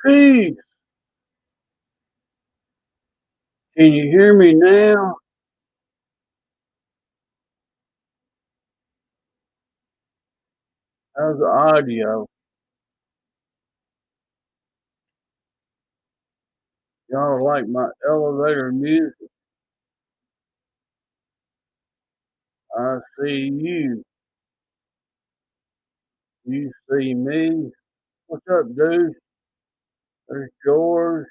Peace. Can you hear me now? How's the audio? Y'all like my elevator music? I see you. You see me. What's up, dude? There's George.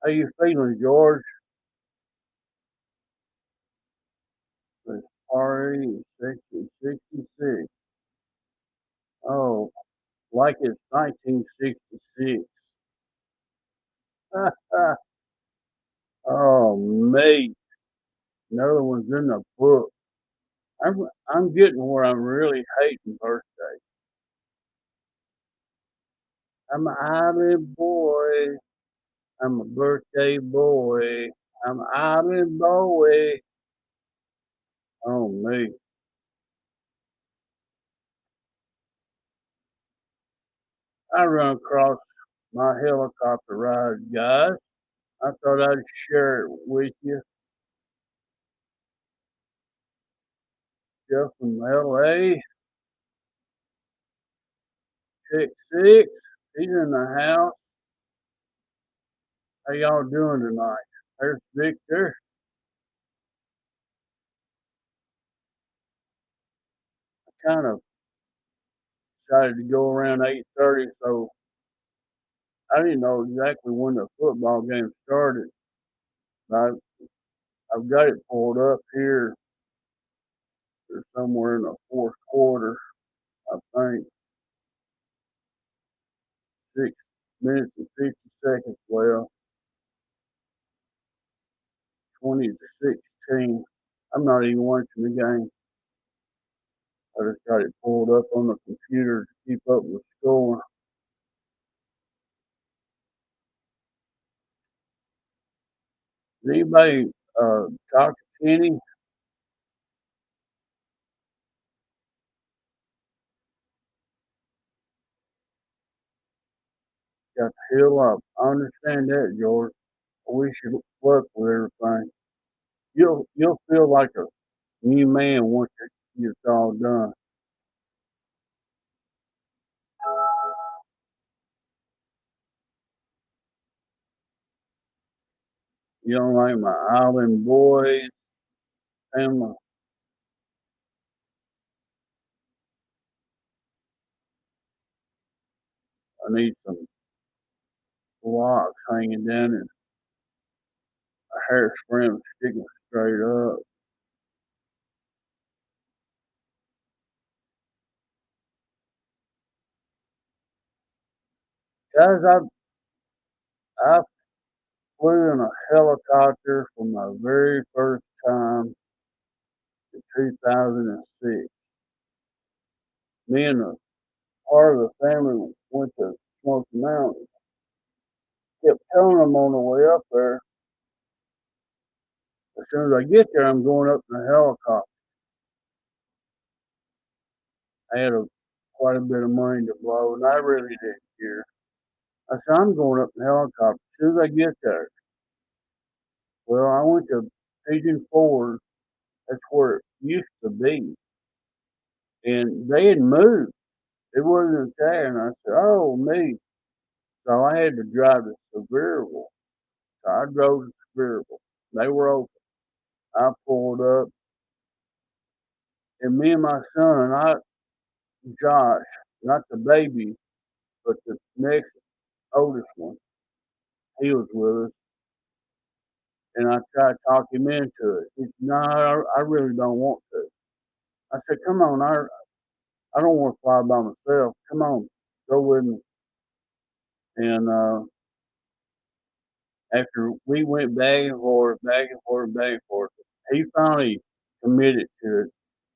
How you feeling, George? This party 6066. Oh, like it's 1966. Oh, mate. Another one's in the book. I'm getting where I'm really hating birthdays. I'm a island boy. I'm a birthday boy. I'm an island boy. Oh, me. I run across my helicopter ride, guys. I thought I'd share it with you. Jeff from LA. Check six. He's in the house. How y'all doing tonight? There's Victor. I kind of decided to go around 8:30, so I didn't know exactly when the football game started. But I've got it pulled up here. They're somewhere in the fourth quarter, I think. 6 minutes and 50 seconds left. 20-16. I'm not even watching the game. I just got it pulled up on the computer to keep up with the score. Did anybody talk to Kenny? Got the hill up. I understand that, George. We should work with everything. You'll feel like a new man once it's all done. You don't like my island boys, family. I need some locks hanging down and a hair brim sticking straight up. Guys, I flew in a helicopter for my very first time in 2006. Me and a part of the family went to Smoky Mountain. Kept telling them on the way up there, as soon as I get there, I'm going up in a helicopter. I had quite a bit of money to blow, and I really didn't care. I said, I'm going up in a helicopter as soon as I get there. Well, I went to Pigeon Forge. That's where it used to be. And they had moved. It wasn't there. And I said, oh, me. So I had to drive to Sevierville. So I drove to Sevierville. They were open. I pulled up, and me and my son, Josh, not the baby, but the next oldest one, he was with us. And I tried to talk him into it. He said, no, I really don't want to. I said, come on, I don't want to fly by myself. Come on, go with me. And after we went back and forth, back and forth, back and forth, he finally committed to it,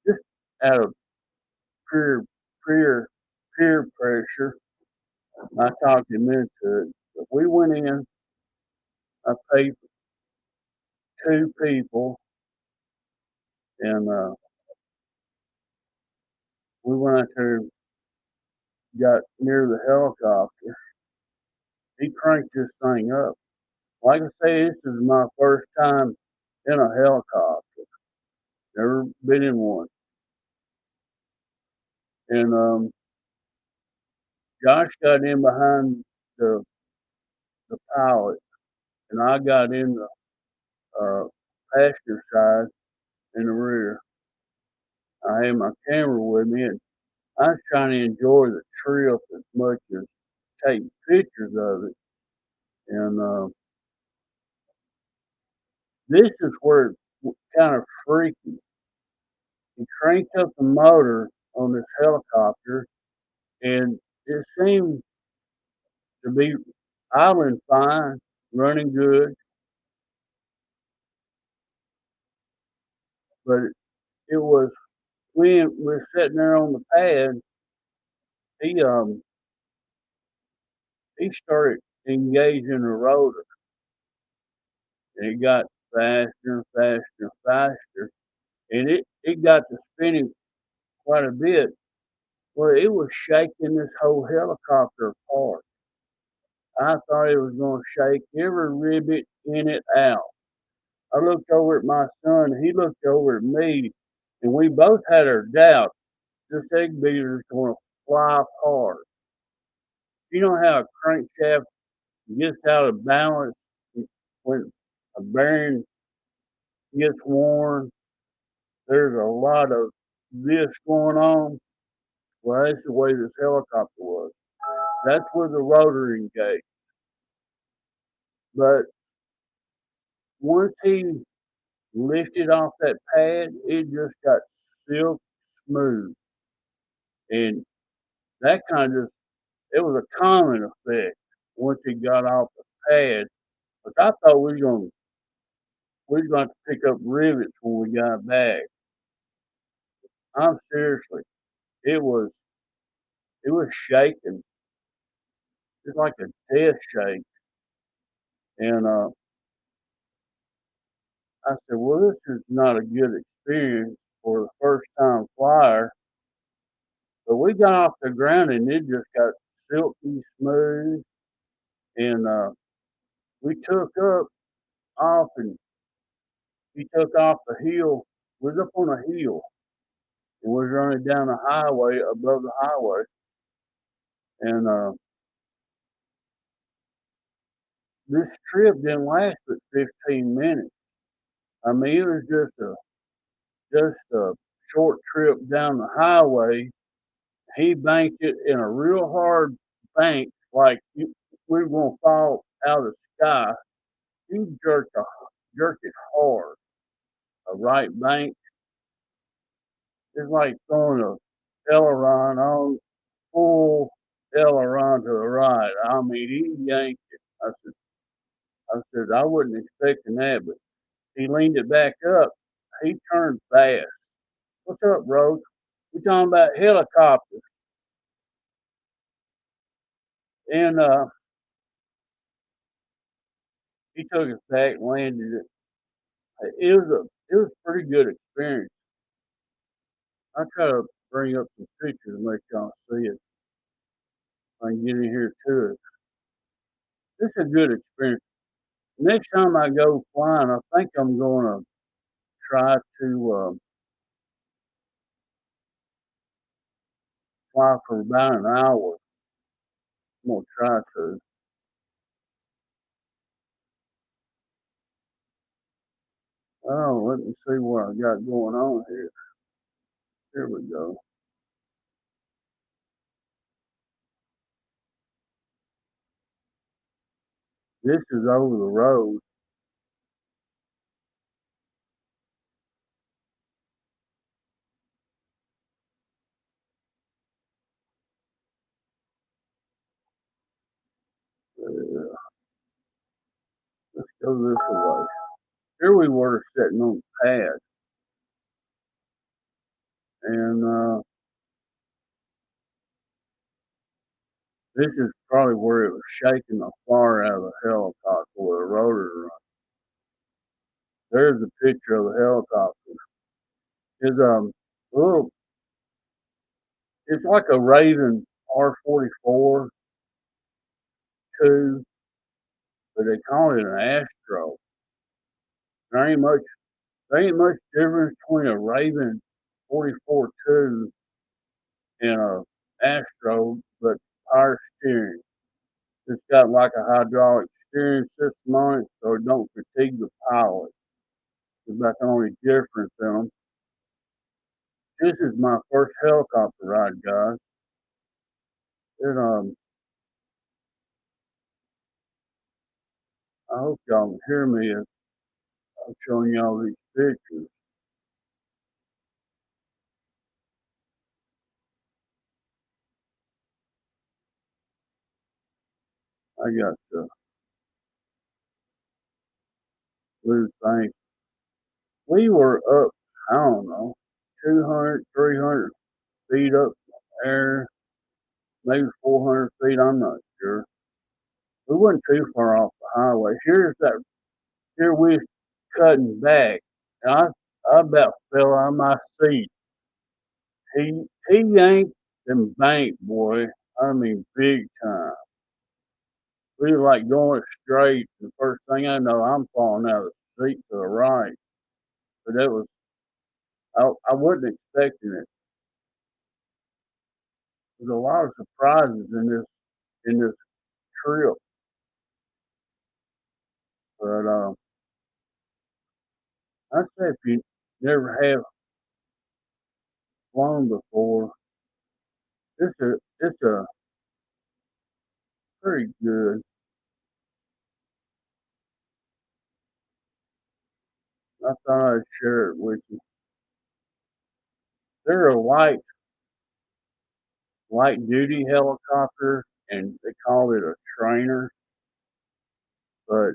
just out of peer peer peer pressure. I talked him into it. But we went in. I paid for two people, and we went out there, got near the helicopter. He cranked this thing up. Like I say, this is my first time in a helicopter. Never been in one. And Josh got in behind the the pilot, and I got in the passenger side in the rear. I had my camera with me, and I was trying to enjoy the trip as much as take pictures of it. And this is where it's kind of freaky. He cranked up the motor on this helicopter, and it seemed to be idling fine, running good, but it was when we're sitting there on the pad, he um he started engaging the rotor, and it got faster and faster and faster, and it got to spinning quite a bit. Well, it was shaking this whole helicopter apart. I thought it was going to shake every rivet in it out. I looked over at my son, he looked over at me, and we both had our doubts. This egg beater is going to fly apart. You know how a crankshaft gets out of balance when a bearing gets worn? There's a lot of this going on. Well, that's the way this helicopter was. That's where the rotor engaged. But once he lifted off that pad, it just got silk smooth. And that kind of, it was a calming effect once he got off the pad. But I thought we were going to pick up rivets when we got back. I'm seriously, it was it was shaking. It's like a death shake. And I said, well, this is not a good experience for the first time flyer. But we got off the ground and it just got silky smooth. And we took up off, and he took off the hill. We was up on a hill and was running down the highway above the highway. And this trip didn't last but 15 minutes. I mean, it was just a short trip down the highway. He banked it in a real hard bank, like we were gonna fall out of the sky. He jerked it hard, a right bank. It's like throwing a aileron on, full aileron to the right. I mean, he yanked it. I said, I wasn't expecting that, but he leaned it back up. He turned fast. What's up, Rose? We talking about helicopters. And he took us back, landed it. It was a pretty good experience. I try to bring up some pictures and let y'all see it. I can get in here to it. It's a good experience. Next time I go flying, I think I'm going to try to fly for about an hour. I'm going to try to. Oh, let me see what I got going on here. Here we go. This is over the road. Uh, let's go this way. Here we were sitting on the pad, and this is probably where it was shaking the far out of the helicopter where the rotor run. There's a picture of the helicopter. It's little. It's like a Raven R-44 two, but they call it an Astro. There ain't much. There ain't much difference between a Raven 44 two and a Astro, but power steering. It's got like a hydraulic steering system on it, so it don't fatigue the pilot. It's about the only difference in them. This is my first helicopter ride, guys. And I hope y'all can hear me as I'm showing y'all these pictures. I got the blue thing. We were up, I don't know, 200, 300 feet up in the air, maybe 400 feet. I'm not sure. We wasn't too far off the highway. Here we cutting back, and I about fell out of my seat. He yanked and banked, boy. I mean, big time. We were like going straight. The first thing I know, I'm falling out of the seat to the right. But that was I wasn't expecting it. There's a lot of surprises in this trip, but I say if you never have flown before, it's a pretty good. I thought I'd share it with you. They're a light duty helicopter, and they call it a trainer, but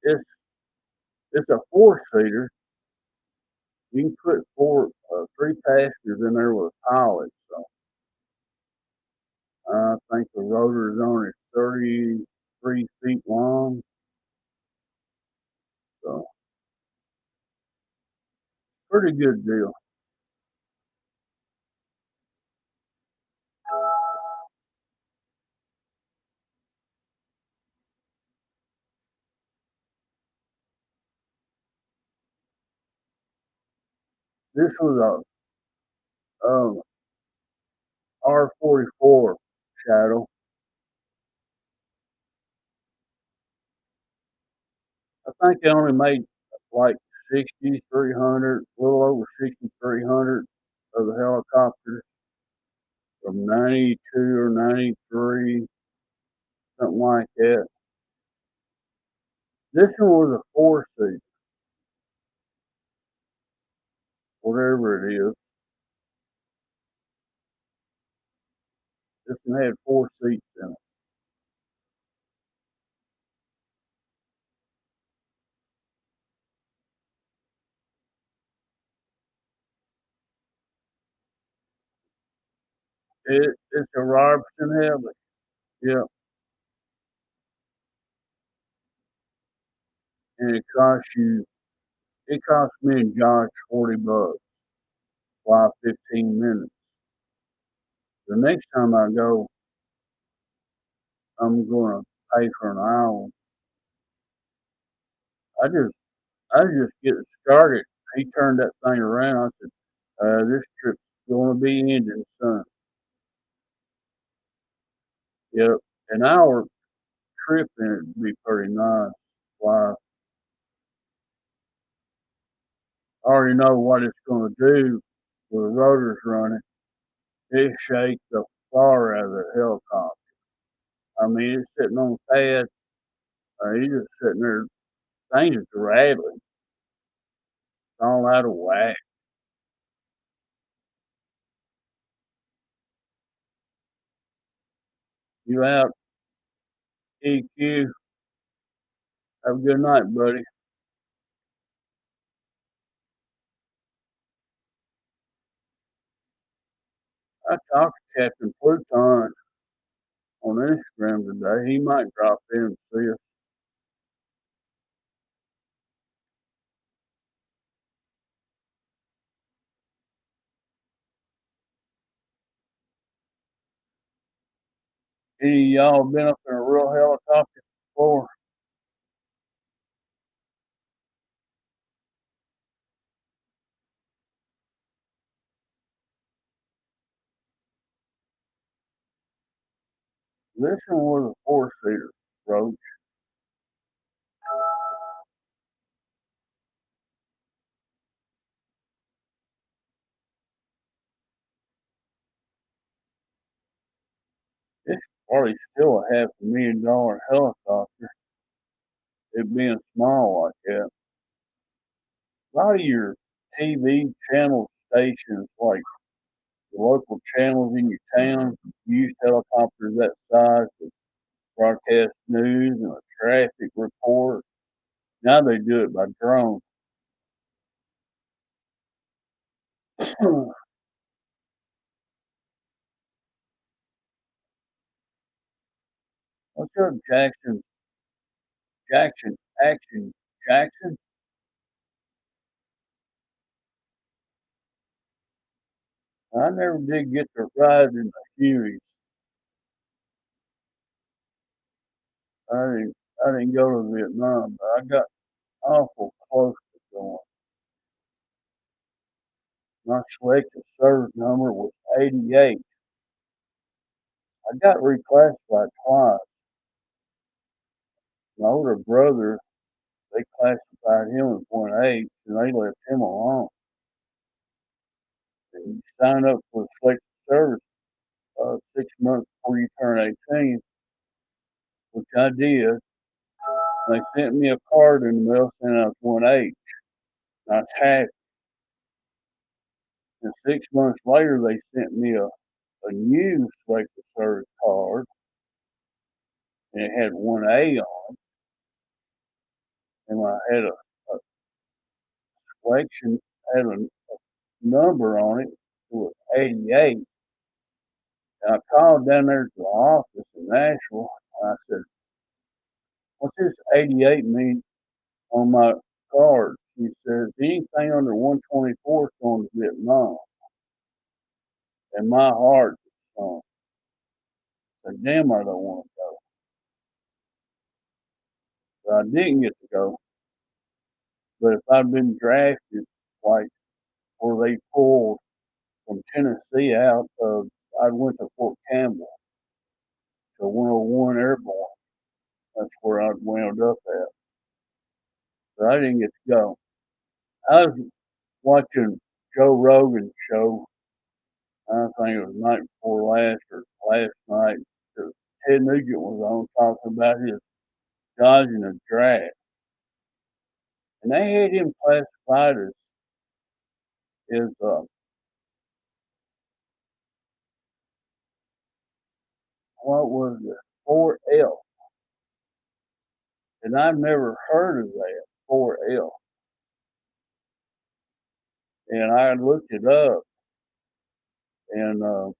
it's it's a four seater. You can put three passengers in there with a pilot. So I think the rotor is only 33 feet long. So pretty good deal. This was a R-44 Shadow. I think they only made like 6,300, a little over 6,300 of the helicopters from 92 or 93. something like that. This one was a four-seat, whatever it is. This one had four seats in it. It's a Robinson Heavy. Yeah, and it cost me and Josh $40, fly 15 minutes. The next time I go, I'm gonna pay for an hour. I just I just get started. He turned that thing around. I said, this trip's gonna be ending soon. Yep, an hour trip in it would be pretty nice. Why? I already know what it's gonna do with the rotors running. It shakes the far out of the helicopter. I mean, it's sitting on the pad. He's just sitting there. Things is rattling. It's all out of whack. You out, EQ? Have a good night, buddy. I talked to Captain Pluton on Instagram today. He might drop in and see us. Any of y'all been up in a real helicopter before? This one was a four-seater, Roach. It's probably still a $500,000 helicopter. It being small like that. A lot of your TV channel stations, like the local channels in your town, use helicopters that size to broadcast news and a traffic report. Now they do it by drone. What's up, Jackson? Action Jackson? I never did get to ride in the Hueys. I didn't go to Vietnam, but I got awful close to going. My selected service number was 88. I got reclassified twice. My older brother, they classified him as 1H, and they left him alone. And you sign up for selected service 6 months before you turn 18, which I did. They sent me a card in the mail saying I was 1H. I was happy. And 6 months later, they sent me a new selected service card, and it had 1A on, and I had a selection, had a number on it. It was 88. And I called down there to the office in Nashville. I said, "What's this 88 mean on my card?" She says, "Anything under 124 is going to Vietnam." And my heart was sunk. I said, "Damn, I don't want to go." But I didn't get to go. But if I'd been drafted, like where they pulled from Tennessee out of, I went to Fort Campbell to 101 Airborne. That's where I'd wound up at. But I didn't get to go. I was watching Joe Rogan's show. I think it was night before last or last night. Ted Nugent was on talking about his dodging a drag, and they had him classified as what was it, 4L, and I've never heard of that 4L, and I looked it up, and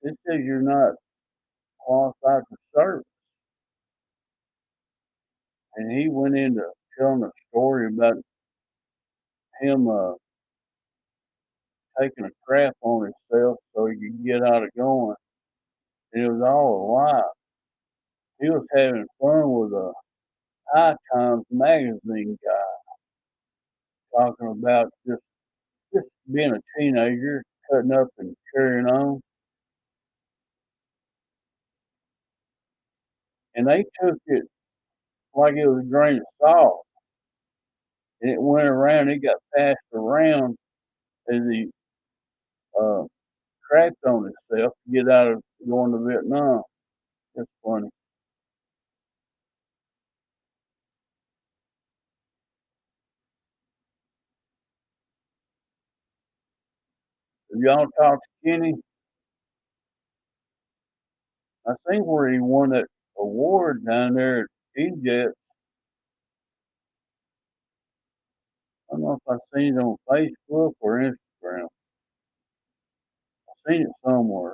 it says you're not qualified for service, and he went into telling a story about him taking a crap on himself so he could get out of going. And it was all a lie. He was having fun with a High Times magazine guy talking about just being a teenager, cutting up and carrying on. And they took it like it was a grain of salt. And it went around, it got passed around as he uh, crapped on himself to get out of going to Vietnam. That's funny. If y'all talk to Kenny, I think where he won that award down there at Egypt. I don't know if I seen it on Facebook or Instagram. I seen it somewhere.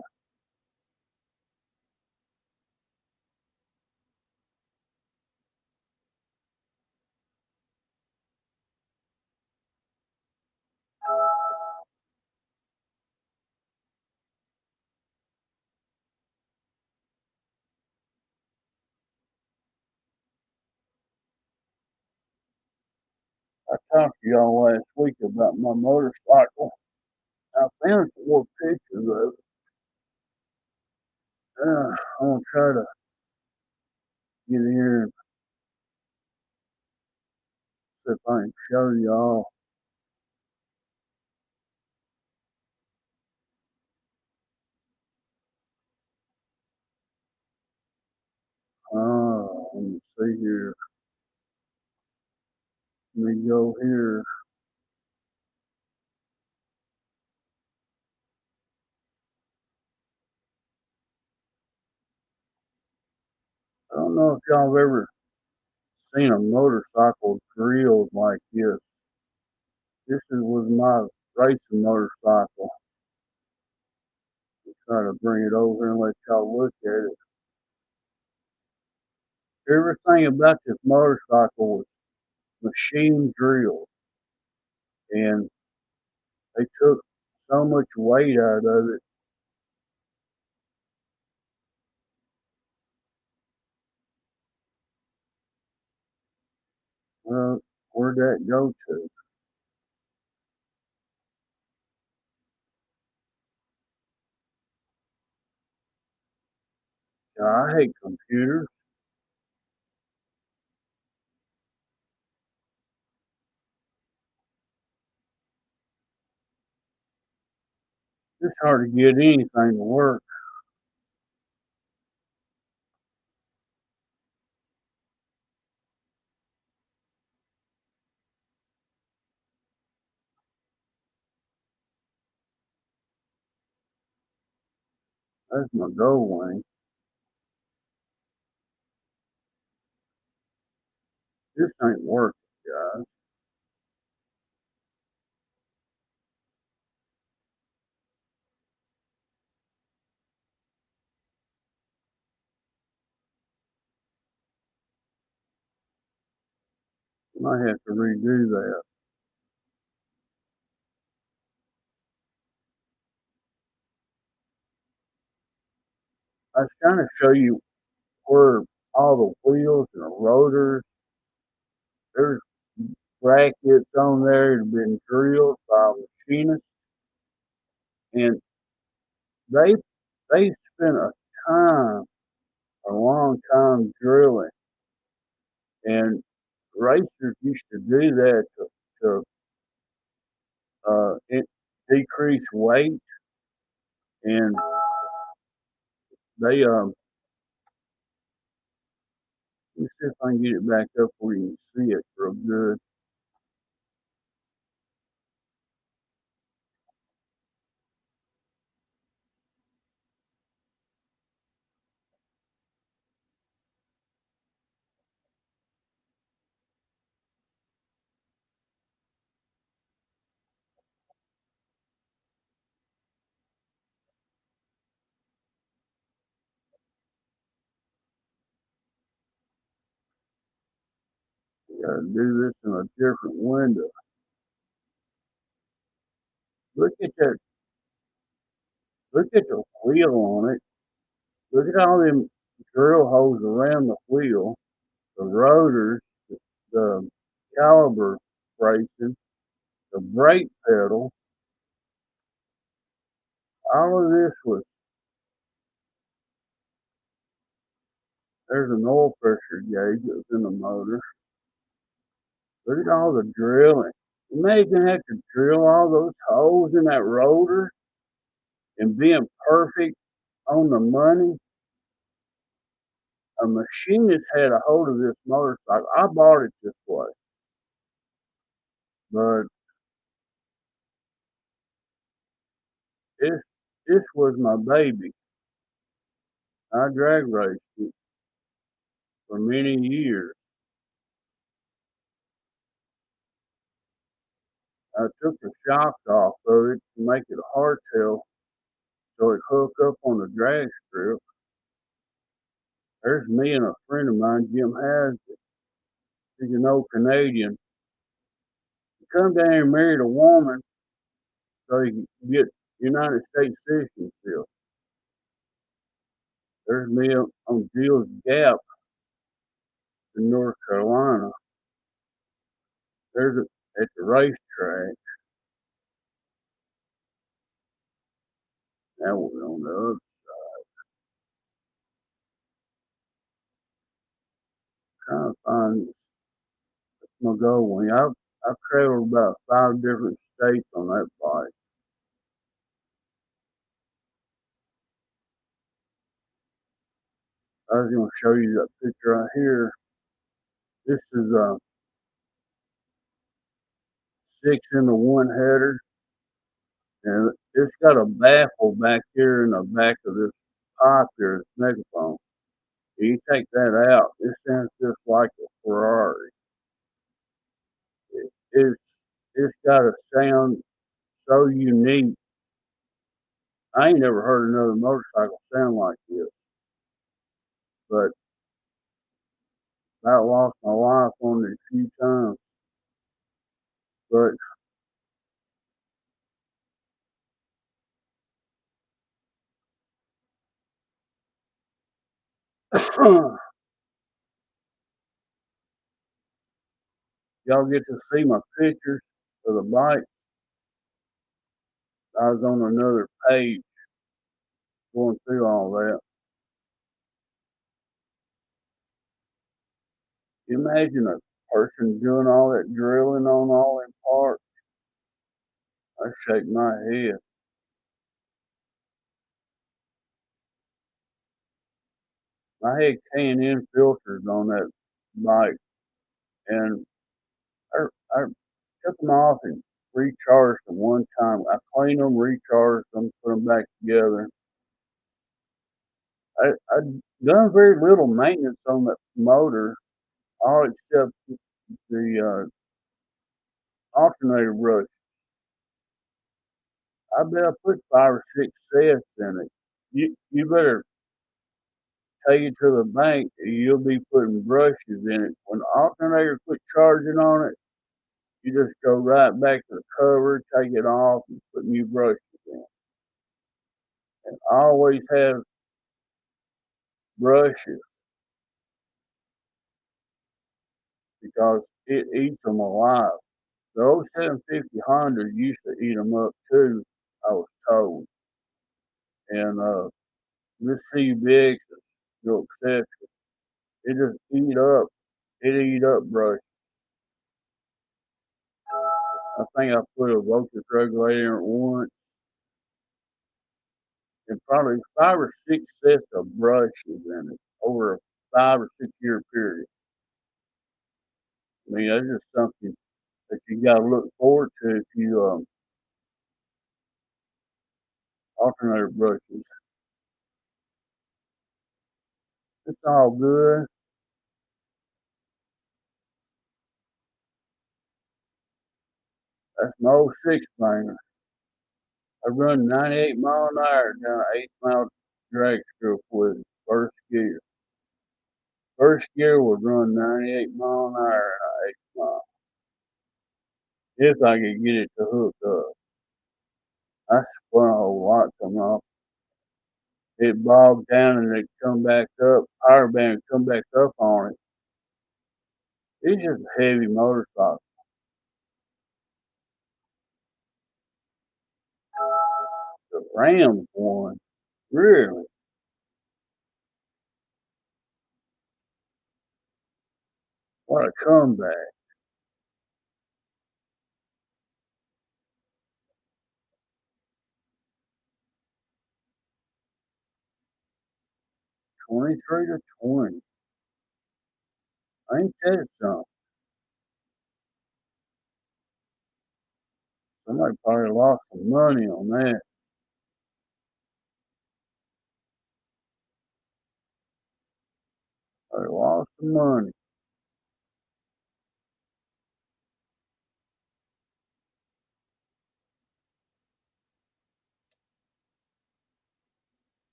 I talked to y'all last week about my motorcycle. I found some more pictures of it. I'm gonna try to get in here and see if I can show y'all. Let me see here. Let me go here. I don't know if y'all have ever seen a motorcycle drilled like this. Was my racing motorcycle. Try to bring it over and let y'all look at it. Everything about this motorcycle was machine drilled, and they took so much weight out of it. Where'd that go to? I hate computers. It's hard to get anything to work. That's my goal wing. This ain't working, guys. I might have to redo that. I was trying to show you where all the wheels and the rotors, there's brackets on there that have been drilled by machinists, and they they spent time, a long time drilling, and racers used to do that to decrease weight, and they let me see if I can get it back up where you can see it real good. Gotta do this in a different window. Look at that, look at the wheel on it. Look at all them drill holes around the wheel, the rotors, the caliber bracing, the brake pedal. All of this was, there's an oil pressure gauge that was in the motor. Look at all the drilling. Imagine having to drill all those holes in that rotor and being perfect on the money. A machinist had a hold of this motorcycle. I bought it this way, but this this was my baby. I drag raced it for many years. I took the shocks off of it to make it a hardtail so it hooked up on the drag strip. There's me and a friend of mine, Jim Has. He's an old Canadian. He come down here and married a woman so he could get United States citizenship. There's me on Jill's Gap in North Carolina. There's at the racetrack. That was on the other. Trying to find my go one. I've traveled about 5 different states on that bike. I was going to show you that picture right here. This is a 6 in the 1 header, and it's got a baffle back here in the back of this pipe here, this megaphone. You take that out, it sounds just like a Ferrari. It's it's got a sound so unique. I ain't never heard another motorcycle sound like this, but I lost my life on it a few times. But y'all get to see my pictures of the bike. I was on another page going through all that. Imagine a person doing all that drilling on all them parts. I shake my head. I had K&N filters on that bike, and I, I took them off and recharged them one time. I cleaned them, recharged them, put them back together. I done very little maintenance on that motor, all except the alternator brush. I bet I put 5 or 6 sets in it. You better take it to the bank. You'll be putting brushes in it. When the alternator quit charging on it, you just go right back to the cover, take it off, and put new brushes in. And I always have brushes because it eats them alive. The old 750 Honda used to eat them up too, I was told. And this CBX is no exception. It just eat up brush. I think I put a voltage regulator in it once. and probably 5 or 6 sets of brushes in it over a 5 or 6 year period. I mean, that's just something that you gotta look forward to if you, alternator brushes. It's all good. That's my '06 Flamer. I run 98 mile an hour down an 8 mile drag strip with it, first gear. First gear would run 98 mile an hour in an 8 mile. If I could get it to hook up. I spun a whole lot coming off. It bogged down and it come back up, power band come back up on it. It's just a heavy motorcycle. The Rams won. Really? What a comeback. 23-20. Ain't that something? Somebody probably lost some money on that. They lost some money.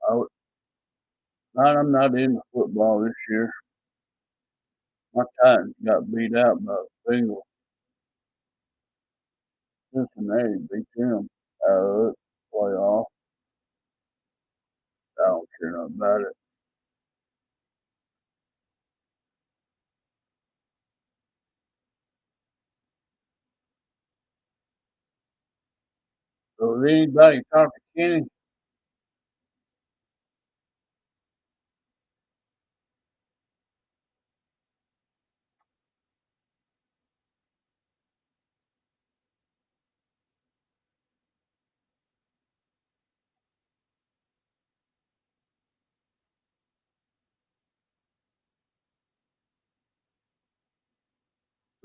I would, I'm not into football this year. My Titans got beat out by the Bengals. Cincinnati beat them out of the playoff. I don't care nothing about it. So did anybody talk to Kenny?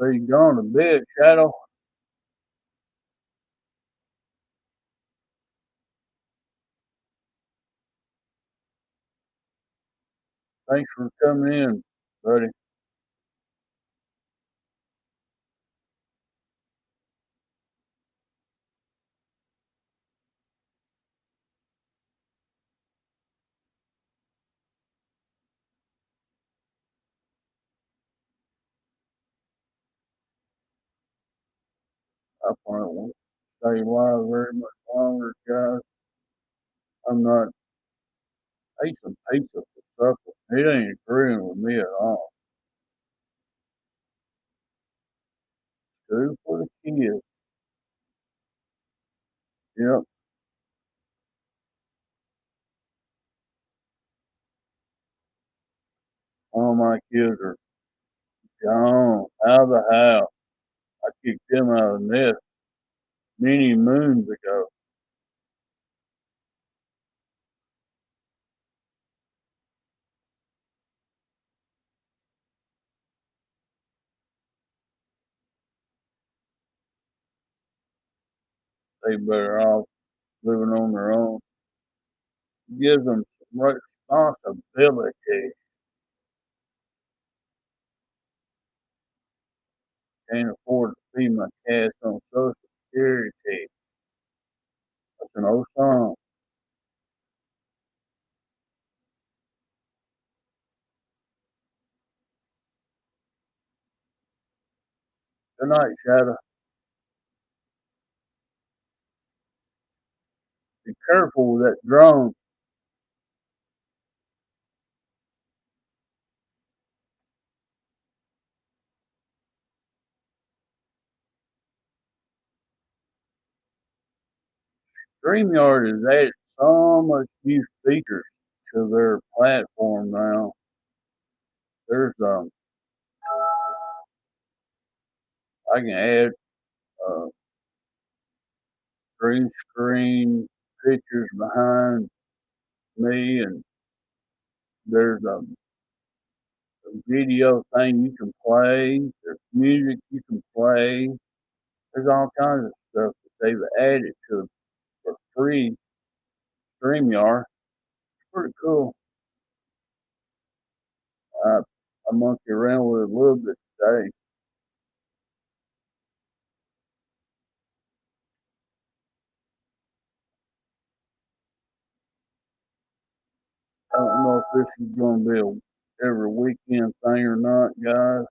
So you gone to bed, Shadow? Thanks for coming in, buddy. I probably won't stay live very much longer, guys. I'm not. I ate some pizza for supper. It ain't agreeing with me at all. Food for the kids. Yep. All my kids are gone out of the house. I kicked them out of the nest many moons ago. They better off living on their own. Gives them some responsibility. Can't afford to feed my cats on Social Security. That's an old song. Good night, Shadow. Be careful with that drone. StreamYard has added so much new features to their platform now. There's I can add uh, green screen pictures behind me, and there's a video thing you can play. There's music you can play. There's all kinds of stuff that they've added to for free StreamYard. It's pretty cool. I, I monkey around with it a little bit today. I don't know if this is going to be a every weekend thing or not, guys.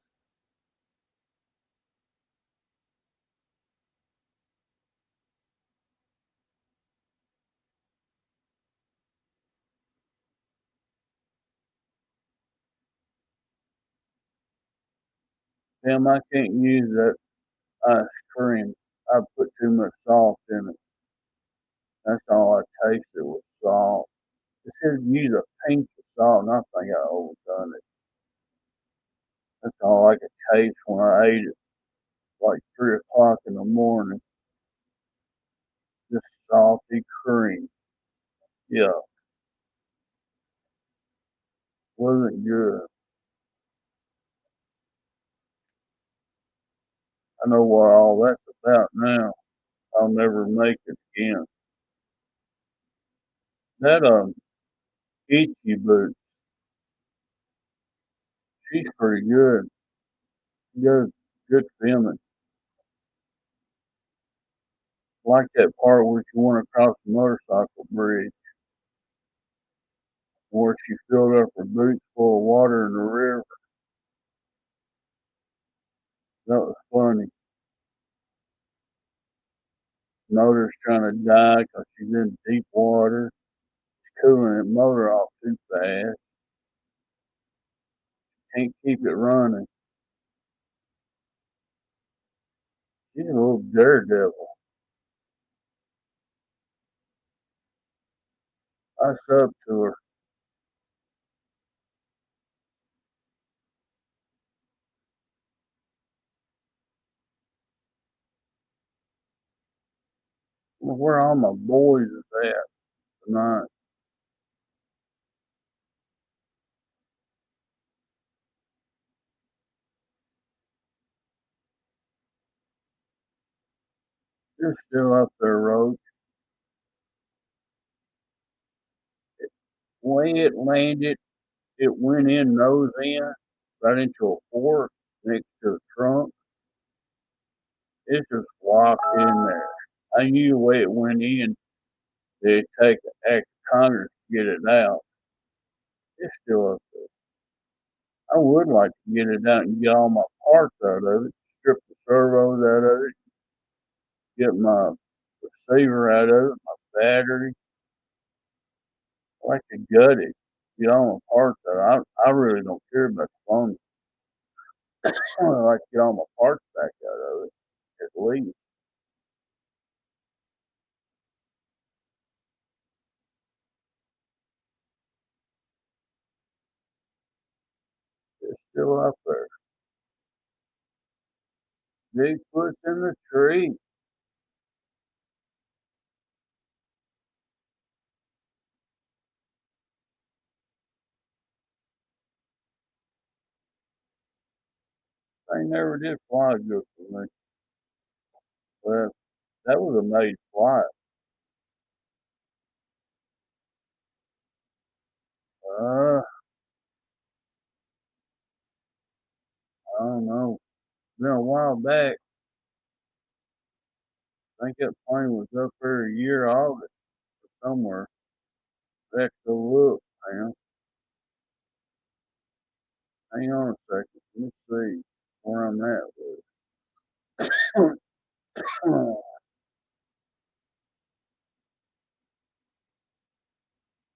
Damn, I can't use that ice cream. I put too much salt in it. That's all I tasted was salt. It says use a pinch of salt, and I think I overdone it. That's all I could taste when I ate it, like 3 o'clock in the morning. Just salty cream. Yeah, wasn't good. I know what all that's about now. I'll never make it again. That itchy boot, she's pretty good. Good, good feeling. Like that part where she went across the motorcycle bridge, where she filled up her boots full of water in the river. That was funny. Motor's trying to die because she's in deep water. She's cooling the motor off too fast. Can't keep it running. She's a little daredevil. I sub to her. Well, where all my boys is at tonight? They're still up there, Roach. When it landed, it went in nose in, right into a fork next to the trunk. It just walked in there. I knew the way it went in, they'd take an act of Congress to get it out. It's still up there. I would like to get it out and get all my parts out of it, strip the servos out of it, get my receiver out of it, my battery. I like to gut it, get all my parts out. I really don't care about the phone. I like to get all my parts back out of it, at least. It's still up there. Bigfoot's in the tree. They never did fly good for me. But that was a made flight. Uh, I don't know. Been a while back. I think that plane was up there a year August somewhere. Let's go look, man. Hang on a second. Let me see where I'm at with it.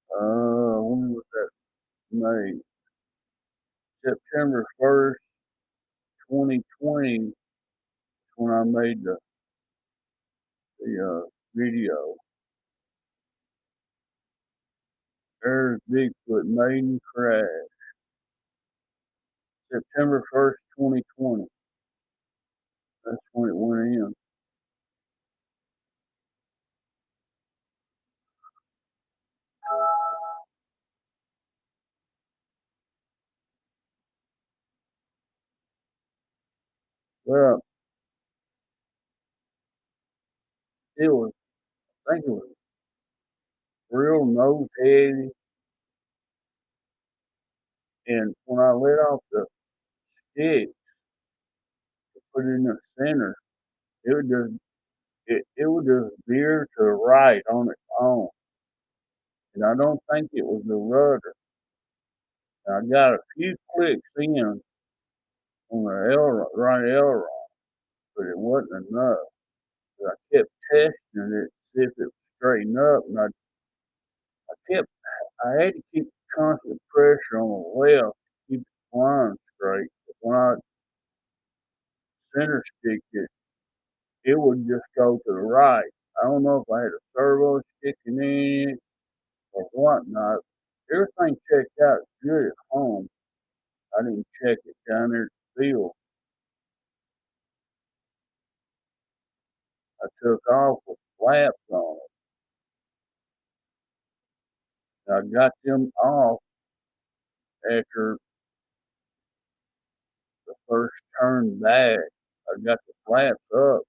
When was that made? September 1st, 2020 is when I made the video. There's Bigfoot maiden crash. September 1st, 2020. That's when it went in. Well, it was, I think it was real nose heavy, and when I let off the stick to put it in the center, it would just it would just veer to the right on its own, and I don't think it was the rudder. And I got a few clicks in on the right aileron, but it wasn't enough. So I kept testing it to see if it would straighten up, and kept I had to keep constant pressure on the left to keep it flying straight. But when I center sticked it, it would just go to the right. I don't know if I had a servo sticking in it or whatnot. Everything checked out good at home. I didn't check it down there at the field. I took off with flaps on it. I got them off after the first turn back. I got the flaps up,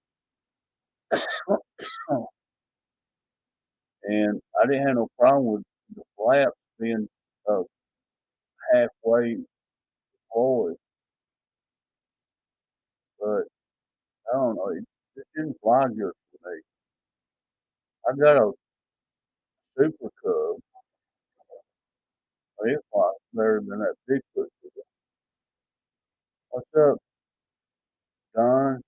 and I didn't have no problem with the flaps being uh, halfway deployed. But I don't know, it didn't fly good for me. I got a Super Cub. It flies better than that Bigfoot. What's up, Don?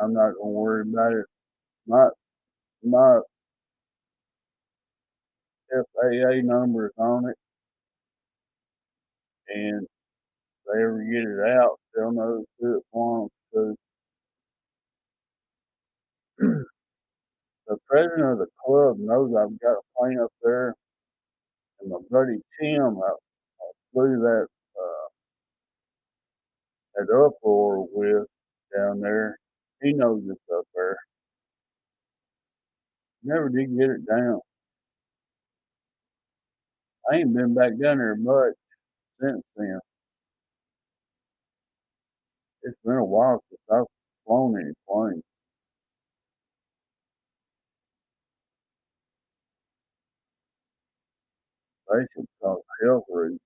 I'm not gonna worry about it. My my FAA number is on it, and if they ever get it out, they'll know who it belongs to. The president of the club knows I've got a plane up there, and my buddy Tim, I flew that uproar with down there. He knows it's up there. Never did get it down. I ain't been back down there much since then. It's been a while since I've flown any plane. Basically because of health reasons.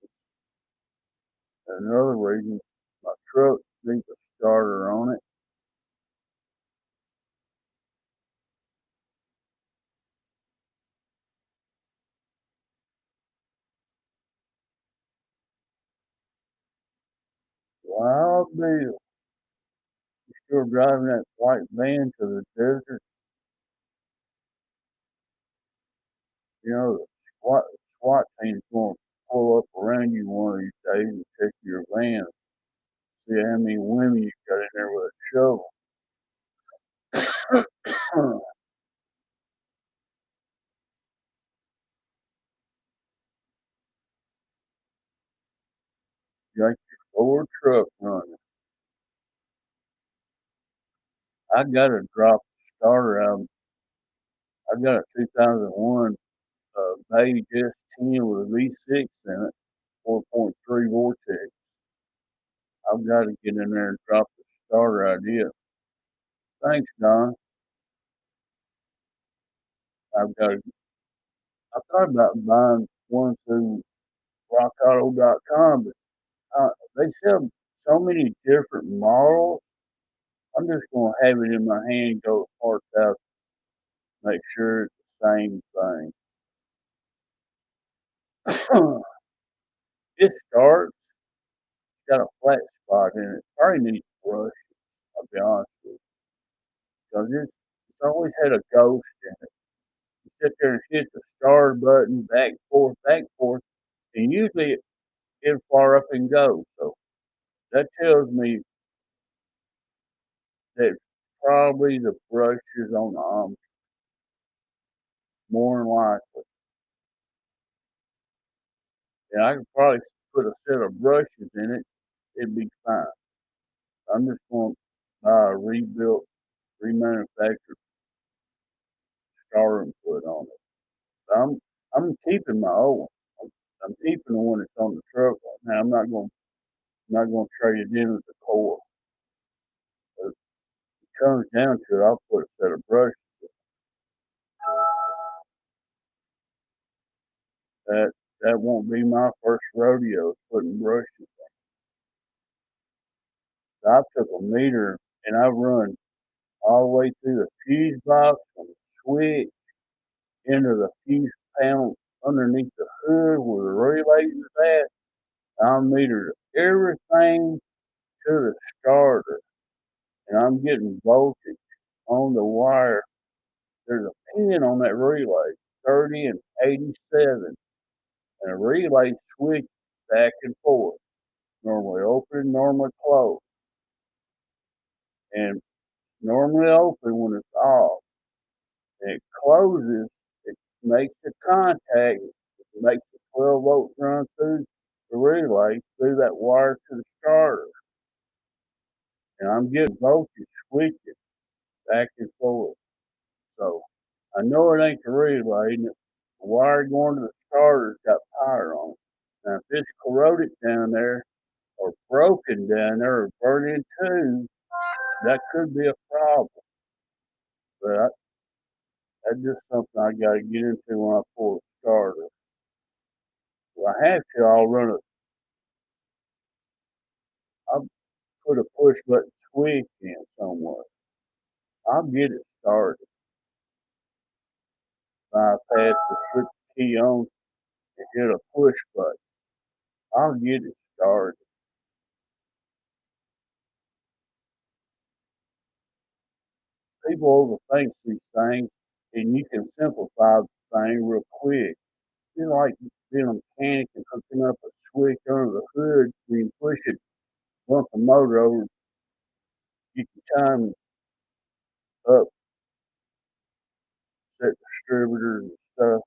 And another reason, my truck needs a starter on it. Wild deal. Still driving that white van to the desert. You know, the SWAT team's going to pull up around you one of these days and check your van. See how many women you got in there with a shovel. You got your Ford truck running. I got to drop the starter out. I got a 2001 beige S10 with a V6 in it, 4.3 Vortex. I've got to get in there and drop the starter idea. Thanks, Don. I've got to, I thought about buying one through rockauto.com, but they sell so many different models. I'm just going to have it in my hand, go to parts out, make sure it's the same thing. It starts, got a flat spot in it. Probably needs brush, I'll be honest with you. Because it's always had a ghost in it. You sit there and hit the start button, back and forth, and usually it'll fire up and go. So that tells me that probably the brush is on the more than likely. And I could probably put a set of brushes in it, it'd be fine. I'm just going to buy a rebuilt, remanufactured starter and put on it. So I'm keeping my old one. I'm keeping the one that's on the truck right now. I'm not gonna trade it in with the core. If it comes down to it, I'll put a set of brushes. That that won't be my first rodeo putting brushes. So I took a meter and I run all the way through the fuse box and the switch into the fuse panel underneath the hood where the relays is at. I metered everything to the starter, and I'm getting voltage on the wire. There's a pin on that relay, 30 and 87, and a relay switch back and forth, normally open, normally closed, and normally open when it's off, and it closes, it makes the contact, it makes the 12 volts run through the relay, through that wire to the starter, and I'm getting voltage switching back and forth. So I know it ain't the relay, and the wire going to the starter's got power on it. Now, if it's corroded down there or broken down there or burnt in two, that could be a problem. But that's just something I got to get into when I pull the starter. If I have to, I'll put a push button switch in somewhere. I'll get it started. Bypass the switch key on and hit a push button. I'll get it started. People overthink these things, and you can simplify the thing real quick. You like being a mechanic and hooking up a switch under the hood, when you push it, bump the motor over, get your time up, set distributors and stuff.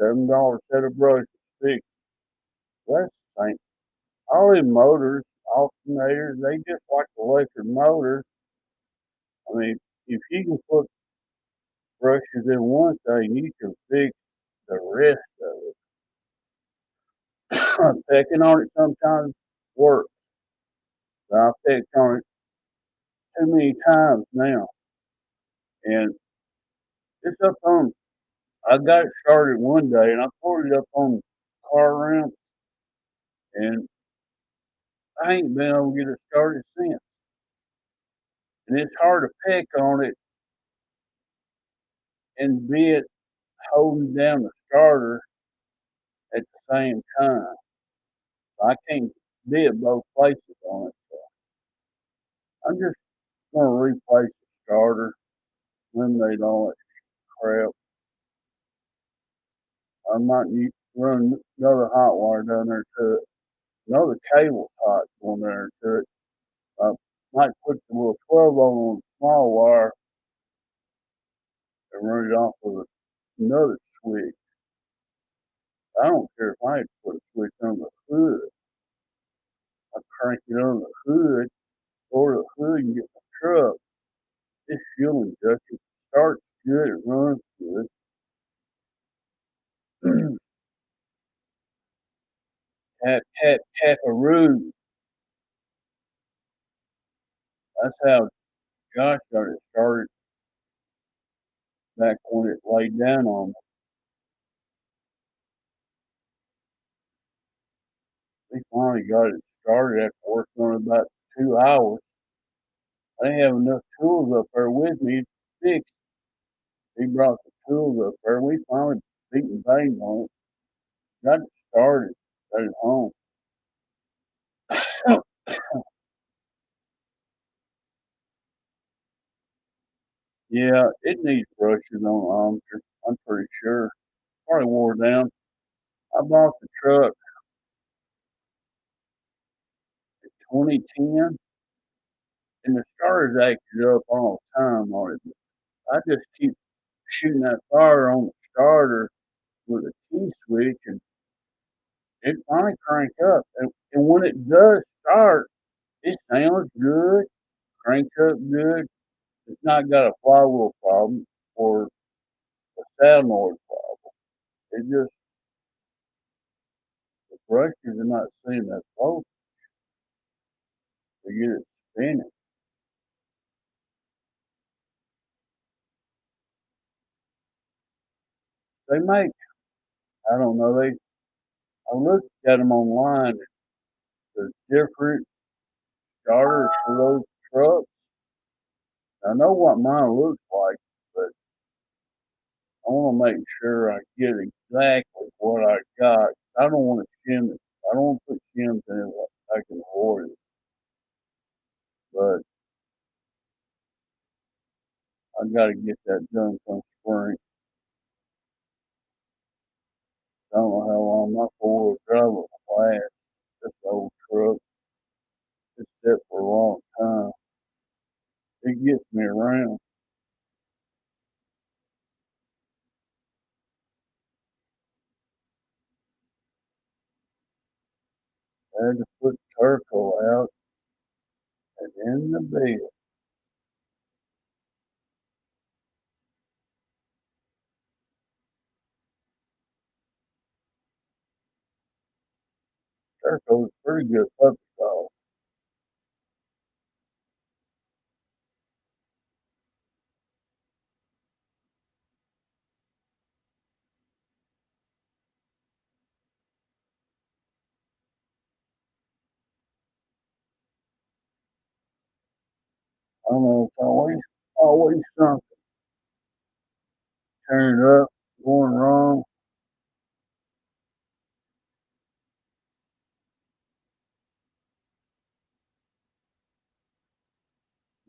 $7 set of brushes, fix. That's the thing. All them motors, alternators, they just like electric motors. I mean, if you can put brushes in one thing, you can fix the rest of it. Pecking on it sometimes works. I've pecked on it too many times now, and it's up on. I got it started one day, and I pulled it up on the car ramp, and I ain't been able to get it started since. And it's hard to peck on it and be it holding down the starter at the same time. I can't be at both places on it. So I'm just gonna replace the starter, eliminate all that crap. I might need to run another hot wire down there to it. Another cable hot going there to it. I might put the little 12 volt on the small wire and run it off with another switch. I don't care if I had to put a switch on the hood. I crank it on the hood, or the hood and get the truck. It's fuel injection. Starts good, it runs good. Tap, tap, taparoo. That's how Josh got it started back when it laid down on me. We finally got it started after working on it about 2 hours. I didn't have enough tools up there with me to fix. He brought the tools up there. We finally beat and banged on it. Got it started. Got it home. Yeah, it needs brushes on the armature. I'm pretty sure. Probably wore down. I bought the truck in 2010, and the starter's acted up all the time on it. I just keep shooting that fire on the starter with a key switch, and it finally cranks up, and when it does start, it sounds good, cranks up good. It's not got a flywheel problem or a sound noise problem. It just the brushes are not seeing that close to get it spinning. They make I don't know, I looked at them online. There's different starters for those trucks. I know what mine looks like, but I wanna make sure I get exactly what I got. I don't wanna shim it. I don't wanna put shims in it if I can avoid it, but I gotta get that done come spring. I don't know how long my four-wheel drive will last. This old truck, it's set for a long time. It gets me around. I had to put charcoal out and in the bed. Charcoal is pretty good puppy dog. I don't know, it's always something. Turning up, going wrong.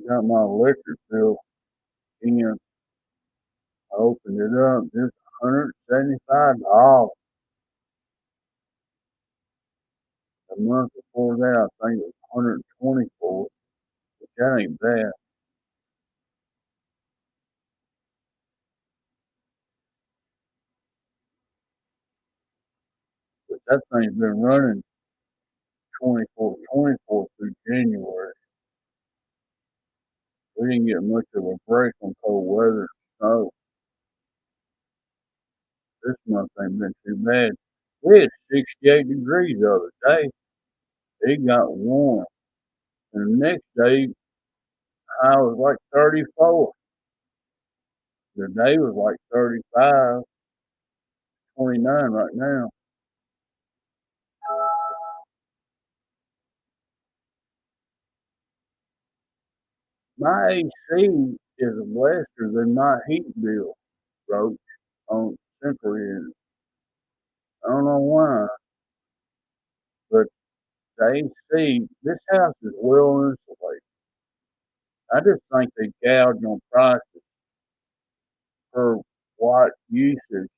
Got my electric bill in. I opened it up, just $175. The month before that, I think it was 124, but that ain't bad. But that thing's been running 24 through January. We didn't get much of a break on cold weather, snow. This month ain't been too bad. We had 68 degrees the other day. It got warm. And the next day, I was like 34. The day was like 35, 29 right now. My AC is lesser than my heat bill, Roach, on Central Unit. I don't know why, but the AC, this house is well insulated. I just think they gouged on prices per watt usage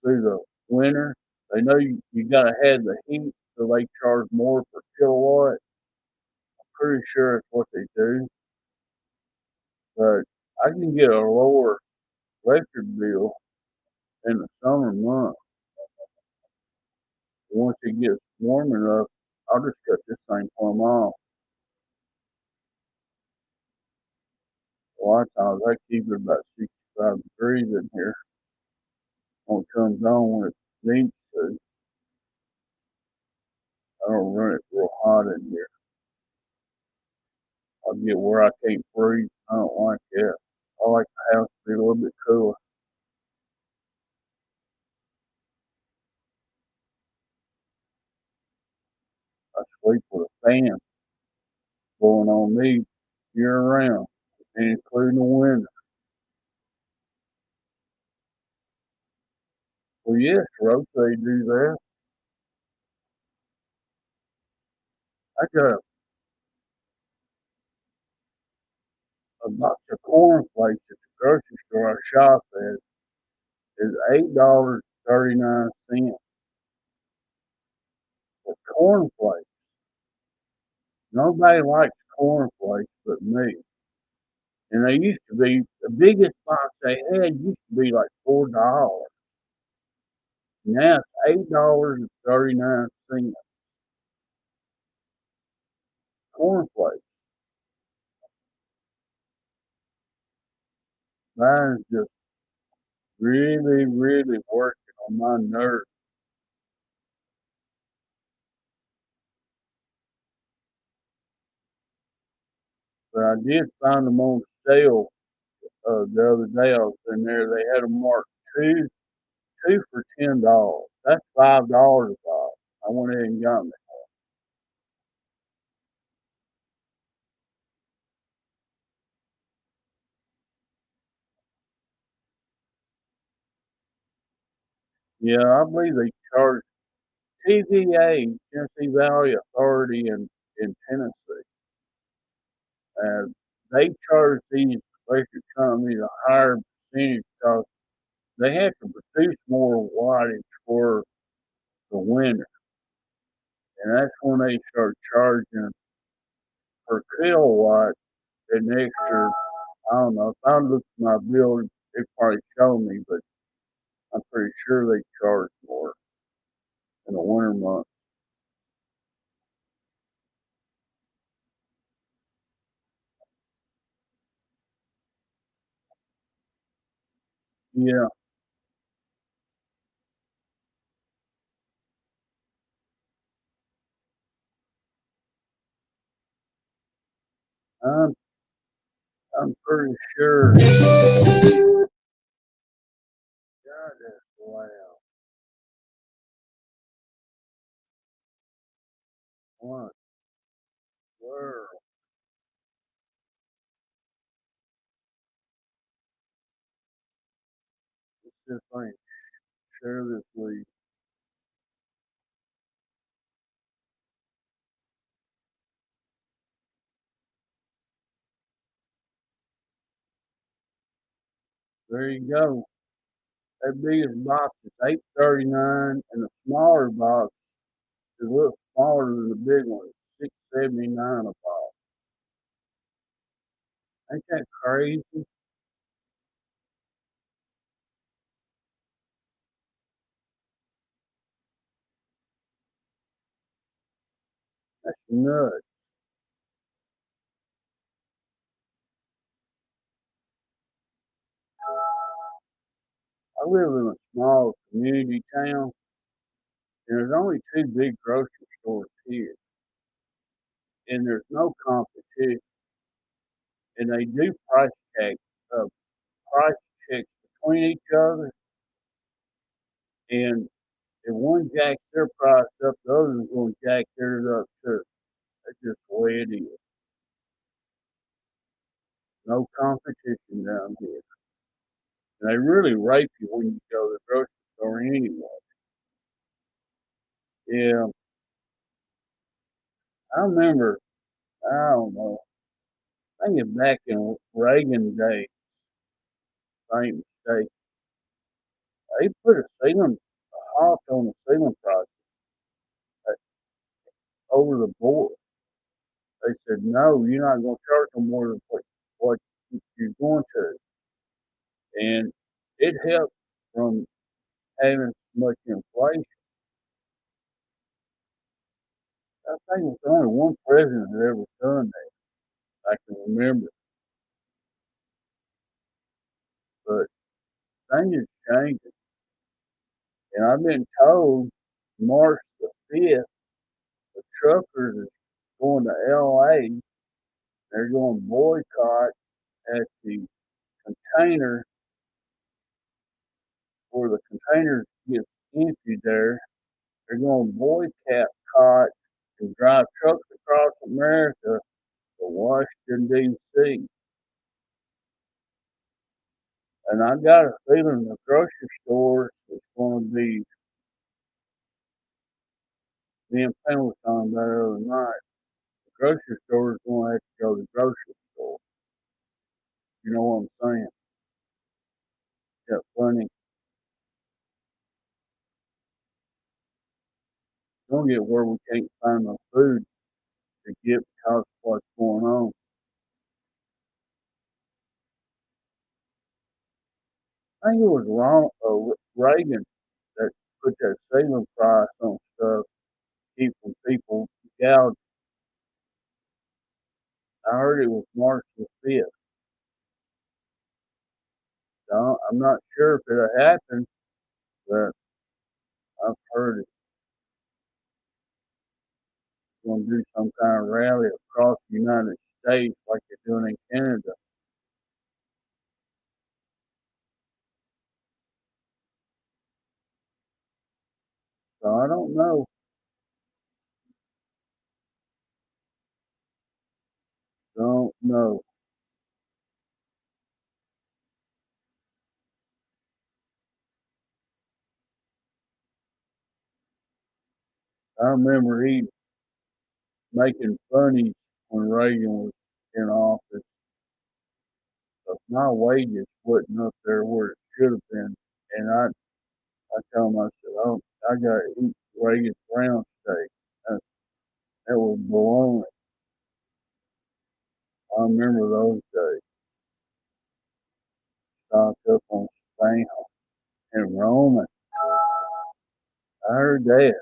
through the winter. They know you gotta have the heat, so they charge more per kilowatt. Pretty sure it's what they do, but I can get a lower electric bill in the summer months. Once it gets warm enough, I'll just cut this thing plumb off. A lot of times I keep it about 65 degrees in here. When it comes on when it needs to, I don't run it real hot in here. I'll get where I can't freeze. I don't like that. I like the house to be a little bit cooler. I sleep with a fan blowing on me year round, including the winter. Well, yes, Roach, they do that. I got a box of cornflakes at the grocery store I shop at is $8.39 for cornflakes. Nobody likes cornflakes but me. And they used to be the biggest box they had used to be like $4. Now it's $8.39. Cornflakes. Mine is just really, really working on my nerves. But I did find them on sale the other day. I was in there. They had them marked two for $10. That's $5 off. I went ahead and got them. Yeah, I believe they charge TVA, Tennessee Valley Authority in Tennessee. And they charge these electric companies a higher percentage because they have to produce more wattage for the winter. And that's when they start charging per kilowatt an extra, I don't know, if I look at my bill, it probably show me, but I'm pretty sure they charge more in the winter months. Yeah, I'm I'm pretty sure. God, that's loud. What world? It's just like share this week. There you go. That biggest box is 839, and the smaller box is a little smaller than the big one. It's 679 a box. Ain't that crazy? That's nuts. I live in a small community town, and there's only two big grocery stores here, and there's no competition. And they do checks, uh, price checks between each other, and if one jacks their price up, the other's going to jack theirs up too. That's just the way it is. No competition down here. And they really rape you when you go to the grocery store anyway. Yeah, I remember, I don't know, I think it's back in Reagan days, same mistake. They put a halt on the ceiling price over the board. They said, no, you're not going to charge them more than what you're going to. And it helped from having so much inflation. I think it's only one president that ever done that I can remember. But things are changing. And I've been told March the 5th, the truckers are going to LA. They're going to boycott at the container where the container gets empty there. They're going to boycott and drive trucks across America to Washington, D.C. And I got a feeling the grocery store is going to be, me and Pam was talking about it the other night, the grocery store is going to have to go to the grocery store. You know what I'm saying? Got plenty. Don't get where we can't find no food to get because of what's going on. I think it was Reagan that put that saving price on stuff, keep from people gouging. I heard it was March the 5th. So I'm not sure if it'll happen, but I've heard it's going to do some kind of rally across the United States like they're doing in Canada. So I don't know. Don't know. I remember he making funny when Reagan was in office. But my wages wasn't up there where it should have been. And I told him, I said, oh, I got to eat Reagan's brown steak. That was baloney. I remember those days. Stocked up on spam and Roman. I heard that.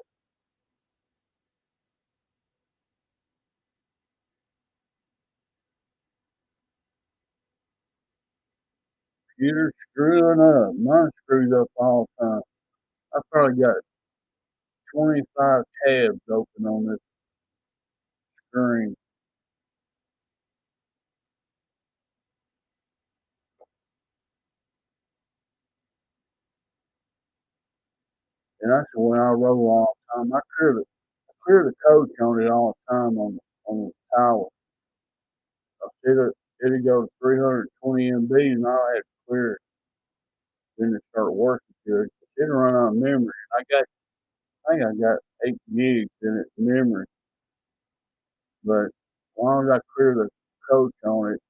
Computer screwing up. Mine screws up all the time. I probably got 25 tabs open on this screen. And that's when I roll all the time. I clear the coach on it all the time on the tower. It'll go to 320 MB and I'll have to clear it. Then it start working good. It'll run out of memory. I think I got 8 gigs in its memory. But as long as I clear the coach on it,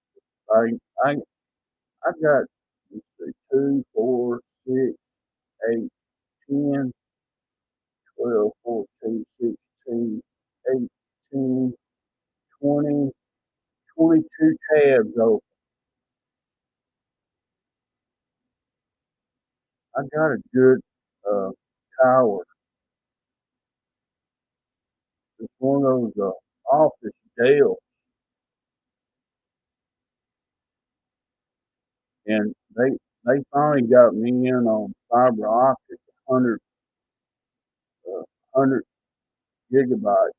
I I got, let's see, 2, 4, 6, 8, 10, 12, 14, 16, 18, 20, 22 tabs open. I got a good uh, tower. It's one of those office Dell, and they finally got me in on fiber optic, 100 gigabytes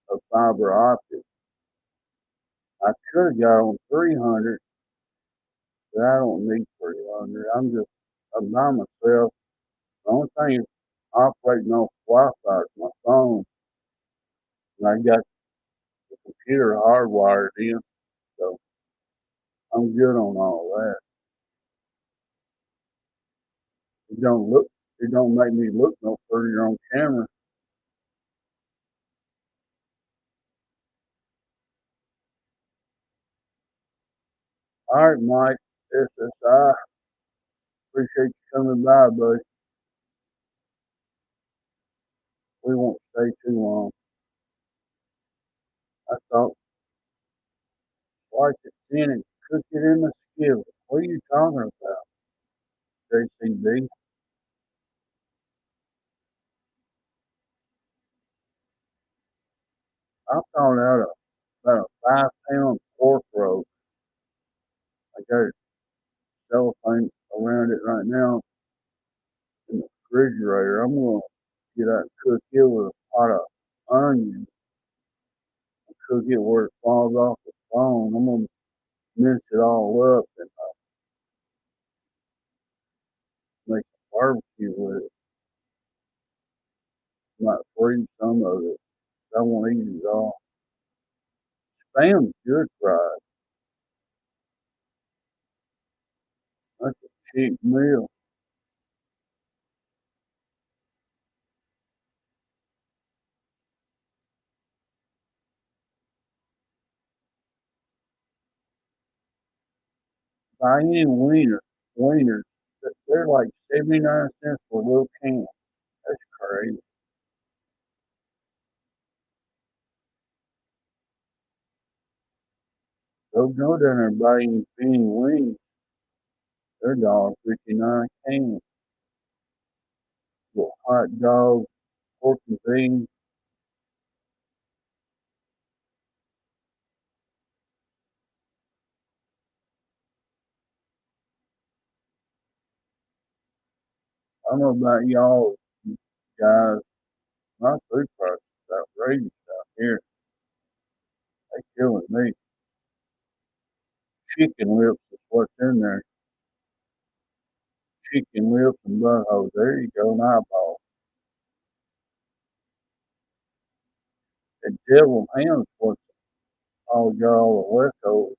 of fiber optic. I could have got on 300, but I don't need 300. I'm by myself. The only thing operating off Wi-Fi is my phone, and I got the computer hardwired in, so I'm good on all that. It don't look, it don't make me look no prettier on camera. All right, Mike, SSI, appreciate you coming by, buddy. We won't stay too long. I thought, like it in and cook it in the skillet. What are you talking about, JCB? I found out about a 5 pound pork roast. I got it cellophane around it right now in the refrigerator. I'm gonna get out and cook it with a pot of onions and cook it where it falls off the bone. I'm gonna mince it all up and make a barbecue with it. Might freeze some of it. I won't eat it all. Spam's good fried. That's a cheap meal. Buy any wieners, they're like 79 cents for a little can. That's crazy. Go down there and buy any penny wings. They're $1.59 a can. Well, hot dogs, pork and beans. I don't know about y'all guys. My food prices are outrageous out here. They killing me. Chicken lips is what's in there. Chicken lips and buttholes. There you go, an eyeball. And devil hams what's all y'all the leftovers.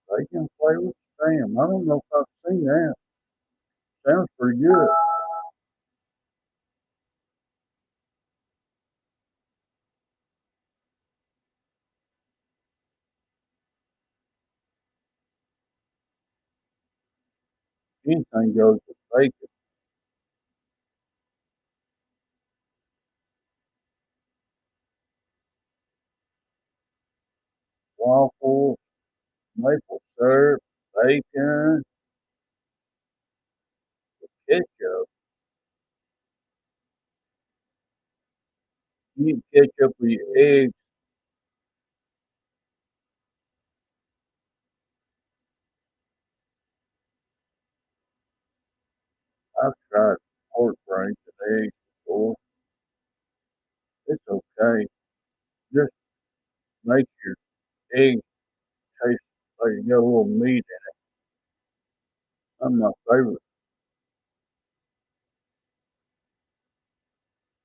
Bacon flavored spam. I don't know if I've seen that. Sounds pretty good. Anything goes with bacon. Waffles, maple syrup, bacon, ketchup. You eat ketchup with your eggs. I've tried pork rinds and eggs before. It's okay. Just make your eggs taste like you got a little meat in it. That's my favorite.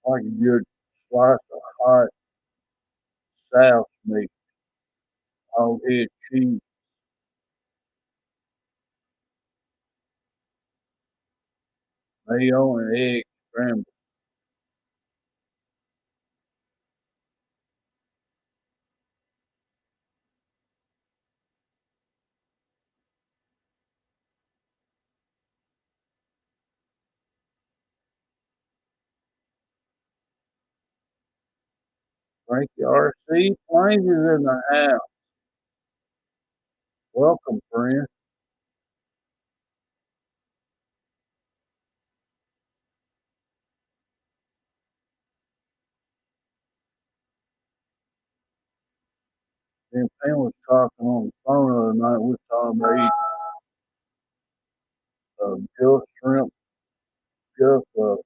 Like a good slice of hot South meat, hog head cheese, mayo, and eggs scrambled. Frankie RC Plains is in the house. Welcome, friend. Me Pam was talking on the phone the other night. We were talking about eating Gulf shrimp, Gulf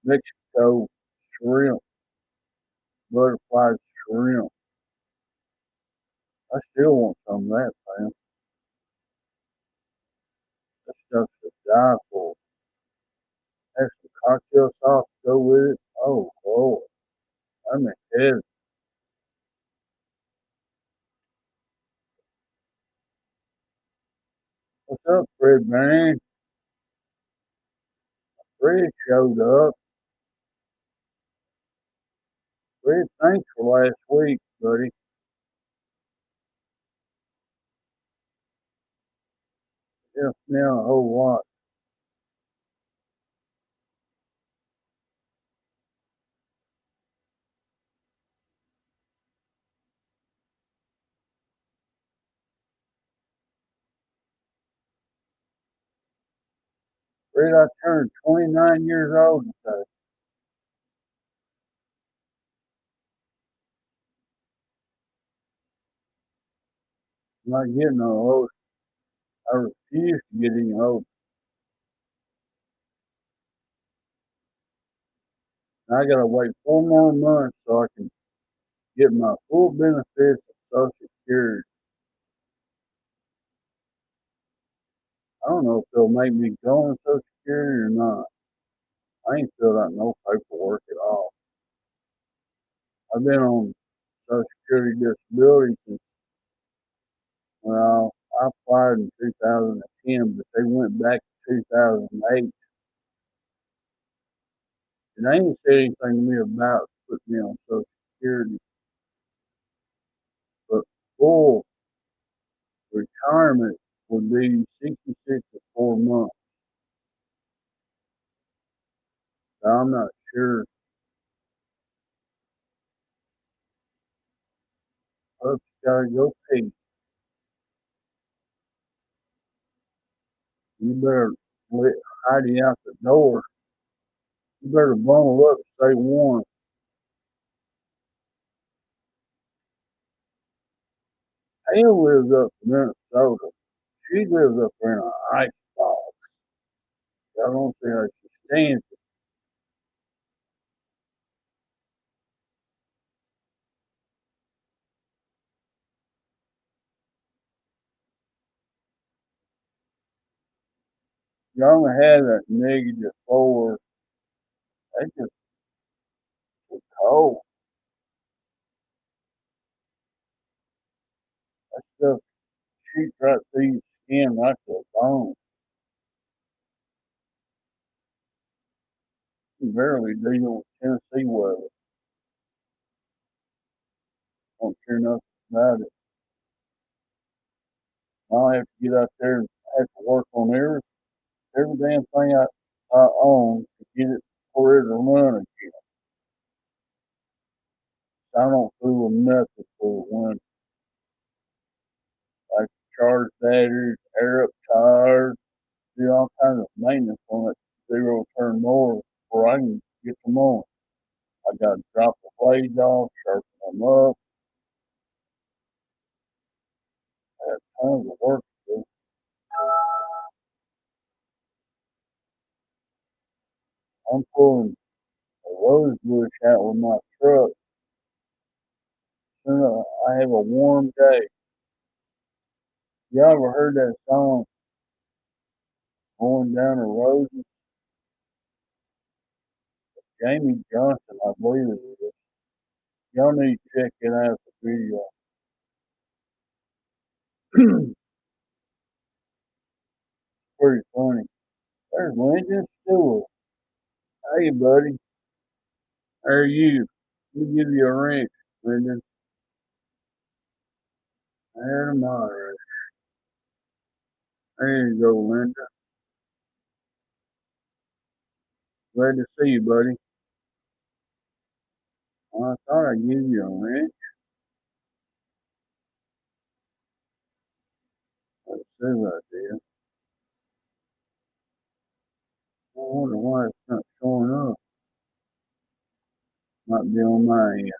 Mexico shrimp, butterfly shrimp. I still want some of that, man. That stuff's to die for. Have some cocktail sauce to go with it. Oh, Lord. I'm in heaven. What's up, Fred, man? Fred showed up. Fred, thanks for last week, buddy. Helped me out a whole lot. Fred, I turned 29 years old today. I'm not getting no older. I refuse to get any older. And I gotta wait 4 more months so I can get my full benefits of Social Security. I don't know if they'll make me go on Social Security or not. I ain't filled out no paperwork at all. I've been on Social Security disability since, well, I applied in 2010, but they went back to 2008. And they ain't said anything to me about putting me on Social Security, but full retirement would be 66 or 4 months. So I'm not sure. Folks gotta go pay. You better hide you out the door. You better bundle up, stay warm. Hale lives up in Minnesota. She lives up there in an ice box. I don't see how she stands it. Y'all had that -4. They just was cold. That stuff shoots right through your skin like a bone. You can barely deal with Tennessee weather. Don't care nothing about it. I'll have to get out there and have to work on every damn thing I own to get it for it to run again. I don't fool with nothing for one. Like charge batteries, air up tires, do all kinds of maintenance on it, zero turn mowers before I can get them on. I got to drop the blades off, sharpen them up. I have tons of work to do. I'm pulling a rose bush out with my truck. Soon I have a warm day. Y'all ever heard that song, Going Down the Roses? Jamie Johnson, I believe it is. Y'all need to check it out, the video. Pretty funny. There's Lincoln Stewart. Hey, buddy. How are you? Let me give you a wrench, Lyndon. There, moderator. There you go, Linda. Glad to see you, buddy. Well, I thought I'd give you a wrench. It says I did. I wonder why it's not showing up. Might be on my end.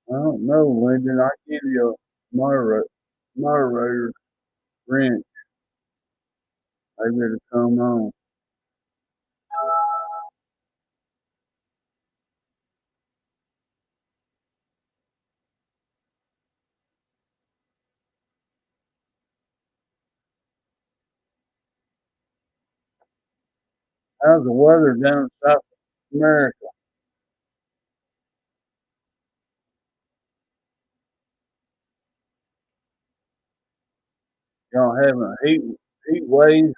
I don't know, Lyndon. I give you a moderator wrench. Maybe it'll come on. How's the weather down in South America? Y'all having a heat wave?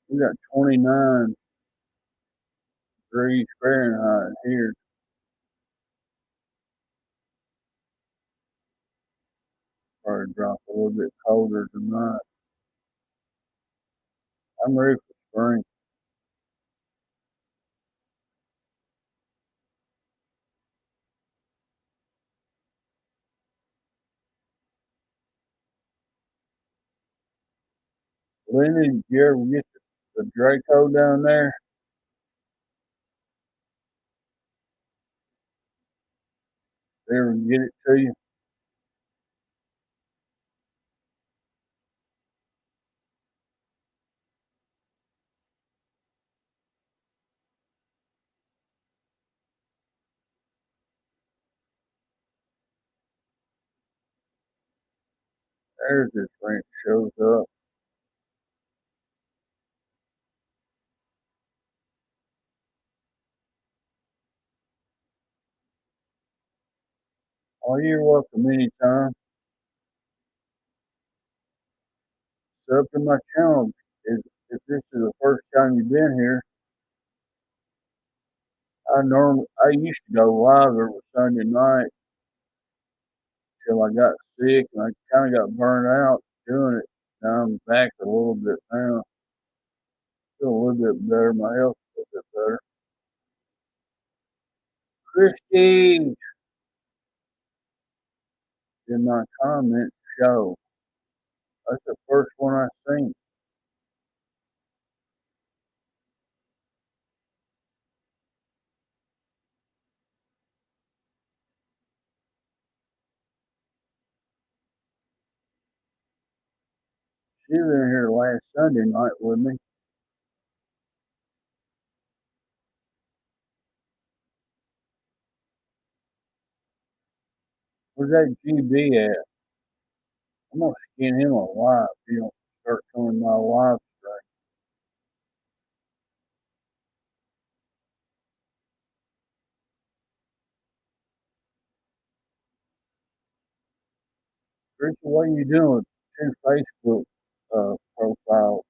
We got 29 degrees Fahrenheit here. Probably drop a little bit colder tonight. I'm ready for spring. Lenny, did you ever get the Draco down there? Did they ever get it to you? There's this thing shows up. Oh, you're welcome anytime. Sub to my channel. If this is the first time you've been here, I used to go live every Sunday night till I got sick and I kind of got burned out doing it. Now I'm back a little bit now. Feel a little bit better. My health's a little bit better. Christy, did my comment show? That's the first one I seen. She was in here last Sunday night with me. Where's that GB at? I'm gonna skin him alive if you don't start coming my wife straight. Richard, what are you doing with two Facebook profiles?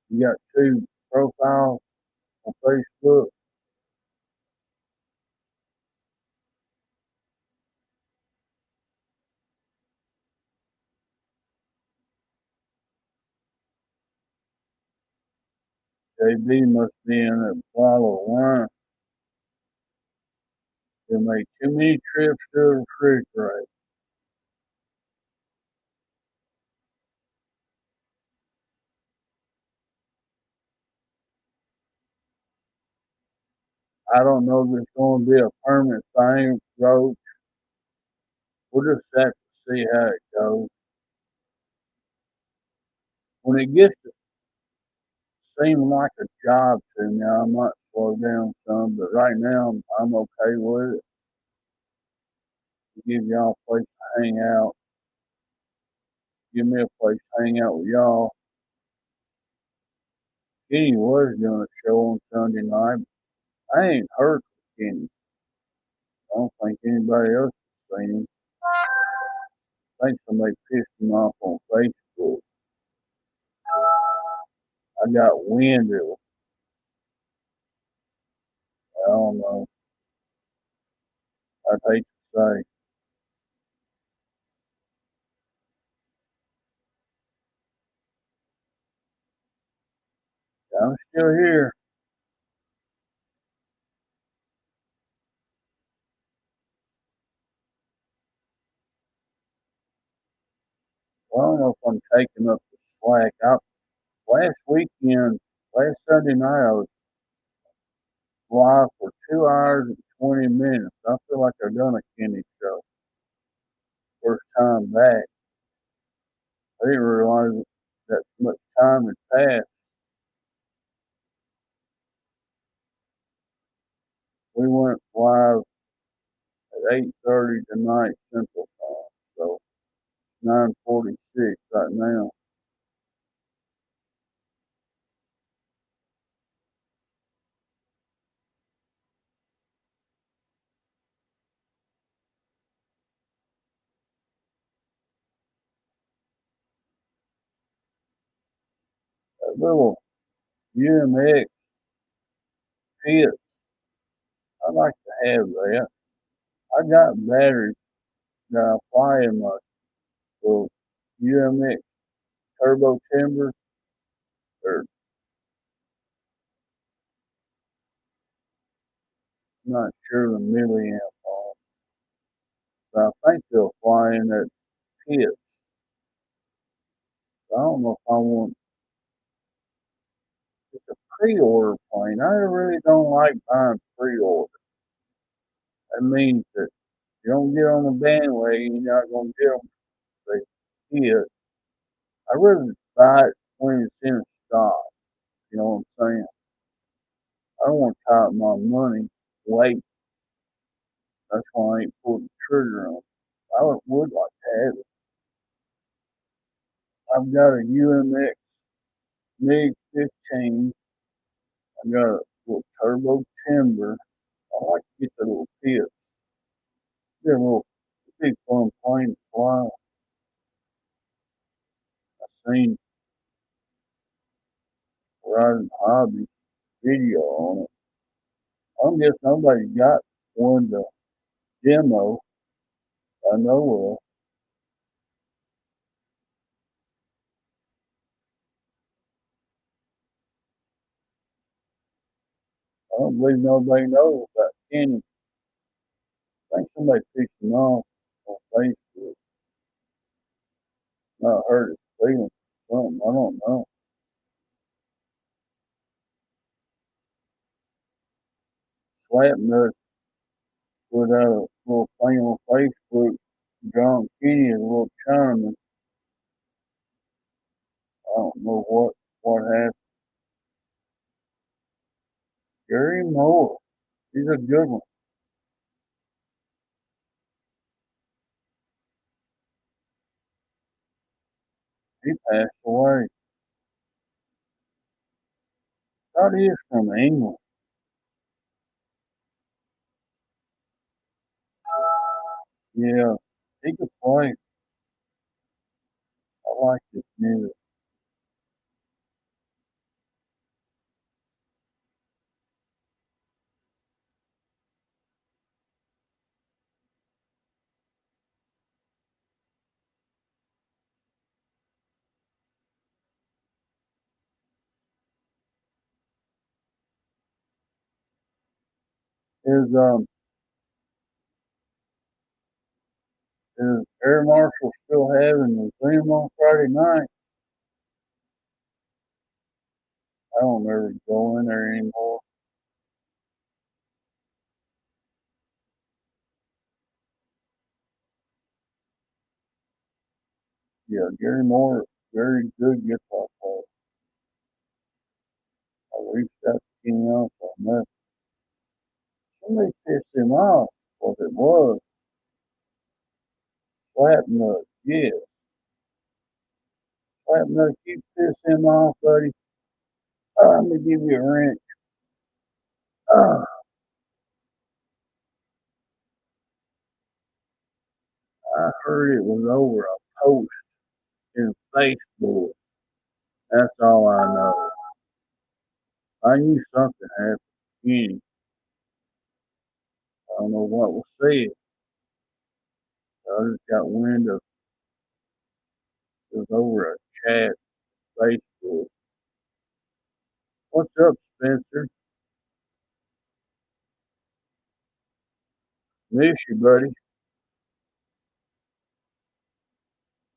You got two profiles on Facebook? JB must be in a bottle of wine. They made too many trips to the refrigerator. I don't know if it's going to be a permanent thing, Roach. We'll just have to see how it goes. When it gets to seem like a job to me, I might slow down some, but right now I'm okay with it. Give y'all a place to hang out. Give me a place to hang out with y'all. Kenny was doing a show on Sunday night. I ain't heard from Kenny. I don't think anybody else has seen him. I think somebody pissed him off on Facebook. I got wind of it. I don't know. I'd hate to say. I'm still here. Well, I don't know if I'm taking up the slack. Last weekend, last Sunday night, I was live for 2 hours and 20 minutes. I feel like I've done a Kenny show. First time back. I didn't realize that much time had passed. We went live at 8:30 tonight Central Time, so 9:46 right now. That little UMX pit, I like to have that. I got batteries that I fly in my little UMX turbo timber, or I'm not sure the milliamp on, but I think they'll fly in that pit. I don't know if I want it's a pre-order plane. I really don't like buying pre-order. That means that you don't get on the bandwagon, you're not going to get them if they hit. I'd rather buy it when it's in stock. You know what I'm saying? I don't want to tie up my money, wait. That's why I ain't pulled the trigger on it. I would like to have it. I've got a UMX MiG 15. I got a little turbo timber. I like to get the little pit. Get a little big fun plane to fly. I seen Riding Hobby video on it. I don't guess nobody got one to demo I know I don't believe nobody knows about Kenny. I think somebody picked him off on Facebook. Not hurt his feelings or something. I don't know. Slapnut put out a little thing on Facebook. John Kenny is a little Chinaman. I don't know what happened. Gary Moore. He's a good one. He passed away. Thought he is from England. Yeah, he could play. I like his music. Is is Air Marshal still having the Zoom on Friday night? I don't ever go in there anymore. Yeah, Gary Moore, very good guitar player. I reached out to Kenny on that. Somebody pissed him off. What it was, Slapnut. Yeah, Slapnut, keep pissing him off, buddy. Let me give you a wrench. Uh, I heard it was over a post in Facebook. That's all I know. I knew something happened. Kenny. I don't know what was said. I just got wind of it was over a chat Facebook. What's up, Spencer? Miss you, buddy.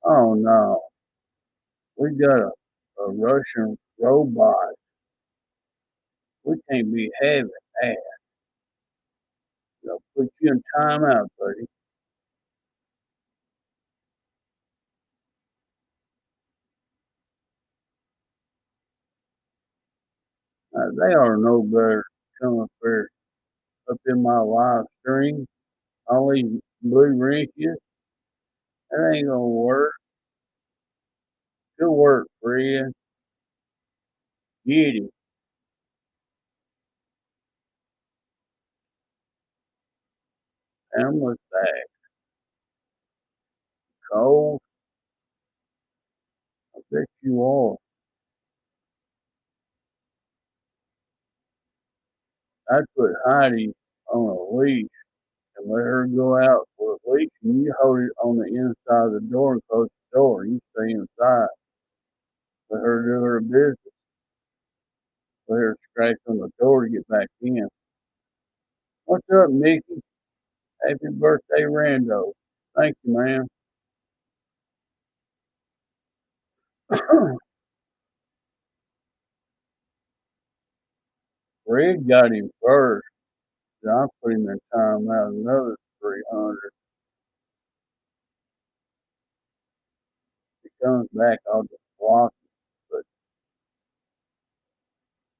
Oh no, we got a Russian robot. We can't be having that. Put you in timeout, buddy. They are no better coming up there up in my live stream. All these blue wrenches. That ain't gonna work. Good work, Fred. Get it. I'm with that. Cold. I bet you are. I'd put Heidi on a leash and let her go out for a leash, and you hold it on the inside of the door and close the door. You stay inside. Let her do her business. Let her scratch on the door to get back in. What's up, Mickey? Happy birthday, Rando. Thank you, man. Fred got him first. So I put him in time out another 300. He comes back, I'll just block him.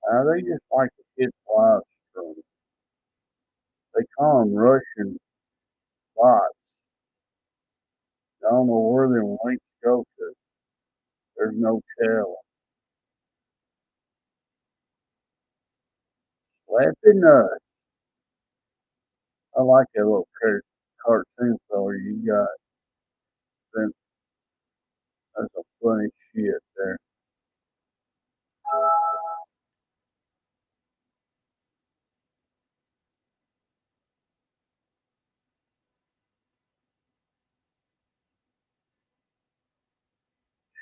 But they just like to hit live stream. They call them Russian bots. I don't know where them links go to. There's no telling. Slapping nuts. I like that little cartoon fella you got. That's a funny shit there.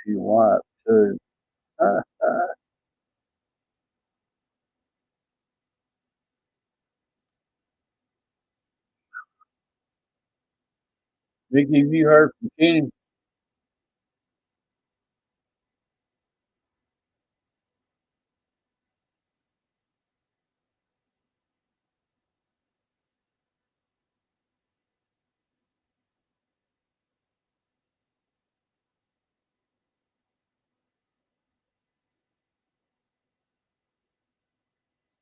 She white too. Vicky, have you heard from Kenny?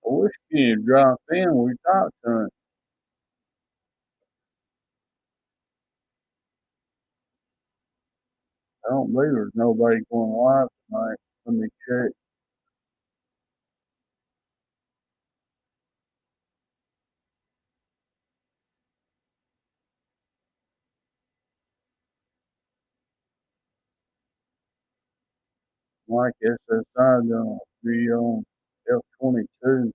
I wish Kenny had dropped in when we talked to him. I don't believe there's nobody going live tonight. Let me check. Mike SSI gonna be on F-22.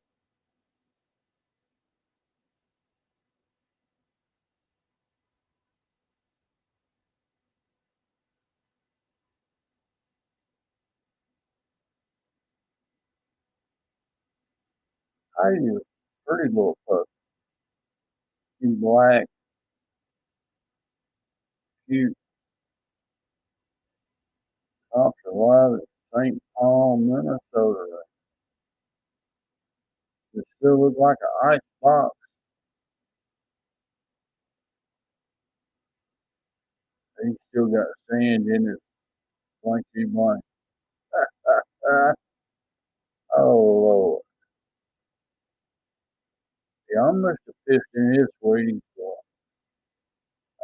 I is pretty little puppy. He's black, cute, cops alive at St. Paul, Minnesota. It still looks like an ice box. He's still got sand in his blanky blank. Oh Lord. Yeah, I must have pissed in his sweetie boy.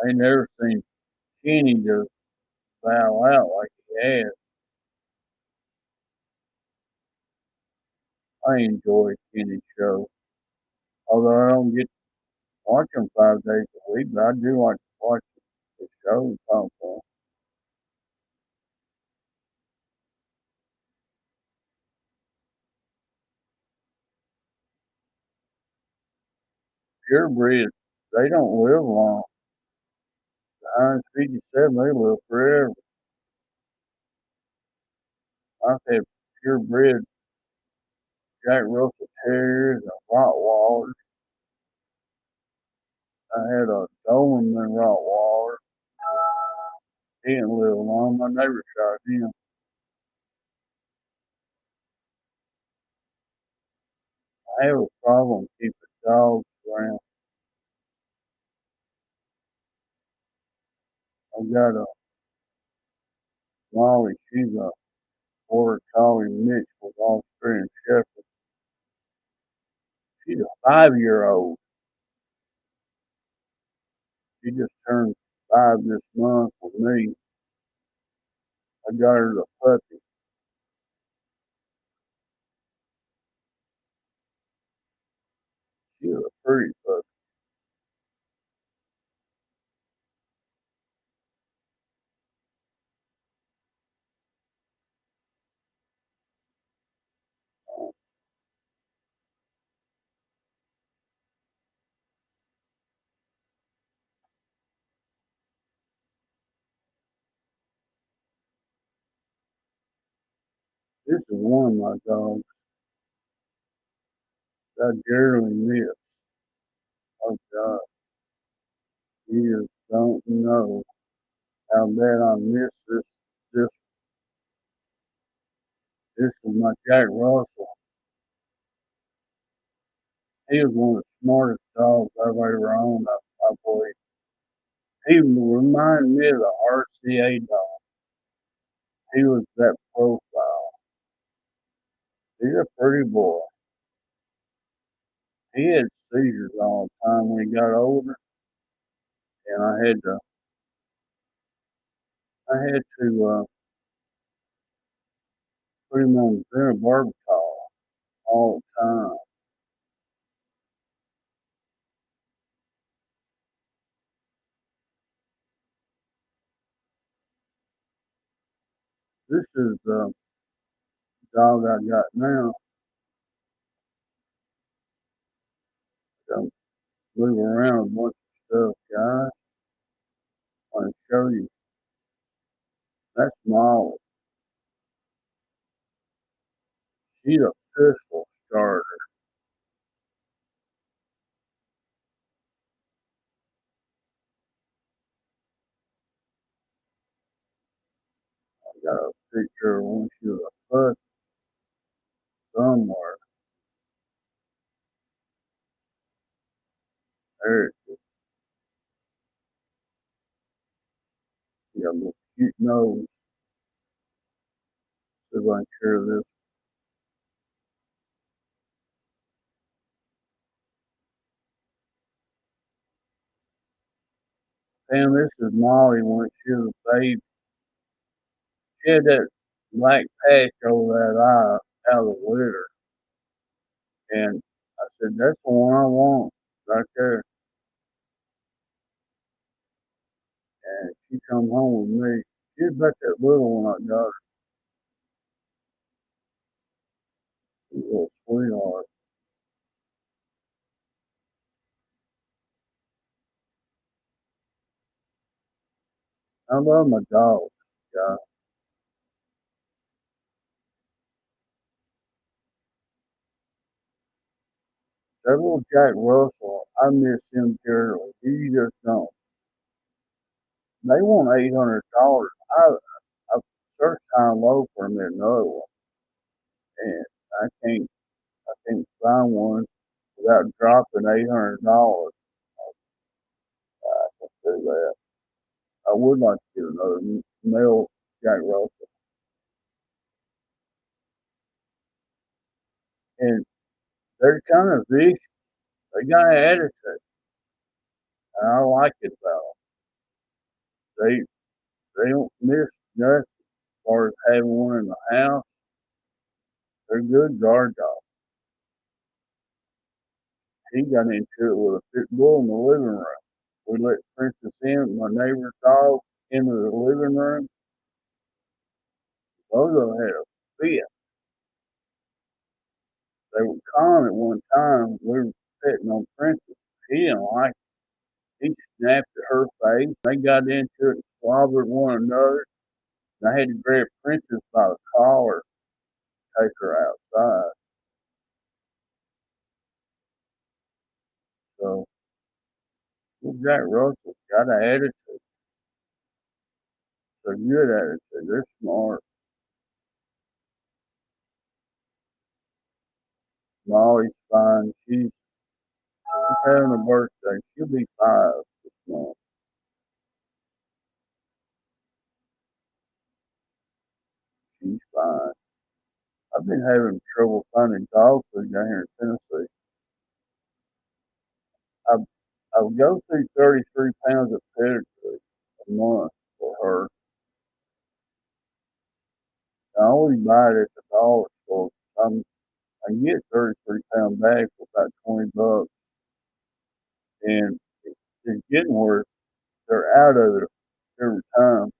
I ain't never seen Kenny just bow out like he has. I enjoy Kenny's show. Although I don't get to watch him 5 days a week, but I do like to watch the show talk for him. Purebred, they don't live long. The 157, they live forever. I've had purebred Jack Russell Terriers and Rottweilers. I had a Doberman Rottweiler. He didn't live long. My neighbor shot him. I have a problem keeping dogs around. I've got a Molly. She's a border collie mix with Australian Shepherd. She's a 5-year old. She just turned 5 this month with me. I got her the puppy. She was a pretty puppy. This is one of my dogs. That dearly miss. Oh God, you just don't know how bad I miss this. This, this is my Jack Russell. He was one of the smartest dogs I've ever owned. I believe he reminded me of the RCA dog. He was that profile. He's a pretty boy. He had seizures all the time when he got older, and I had to put him on phenobarbital all the time. This is the dog I got now. So move around a bunch of stuff, guys. I want to show you. That's Molly. She's a pistol starter. sure when she was a foot somewhere. There, she got a little cute nose. See if I can share this. And this is Molly when she was a baby. She had that black patch over that eye out of the litter. And I said, that's the one I want right there. And she come home with me. She was about that little when I got her. She was a little sweetheart. I love my dogs, guys. That little Jack Russell, I miss him terribly. He just don't. They want $800. I searched high and low for him in another one, and I can't find one without dropping $800. I can do that. I would like to get another male Jack Russell, and they're kind of vicious. They got an attitude, and I like it about them. They don't miss nothing as far as having one in the house. They're good guard dogs. He got into it with a pit bull in the living room. We let Princess in, my neighbor's dog, into the living room. Both of them had a fit. They were calm at one time. We were petting on Princess. He didn't like it. He snapped at her face. They got into it and slobbered one another. And I had to grab Princess by the collar, take her outside. So Jack Russell's got an attitude. It's a good attitude. They're smart. Molly's fine. She's having a birthday. She'll be 5 this month. She's fine. I've been having trouble finding dog food down here in Tennessee. I I would go through 33 pounds of pedigree a month for her. I always buy it at the dollar store. I can get 33-pound bag for about $20, and it's getting worse. They're out of it every time.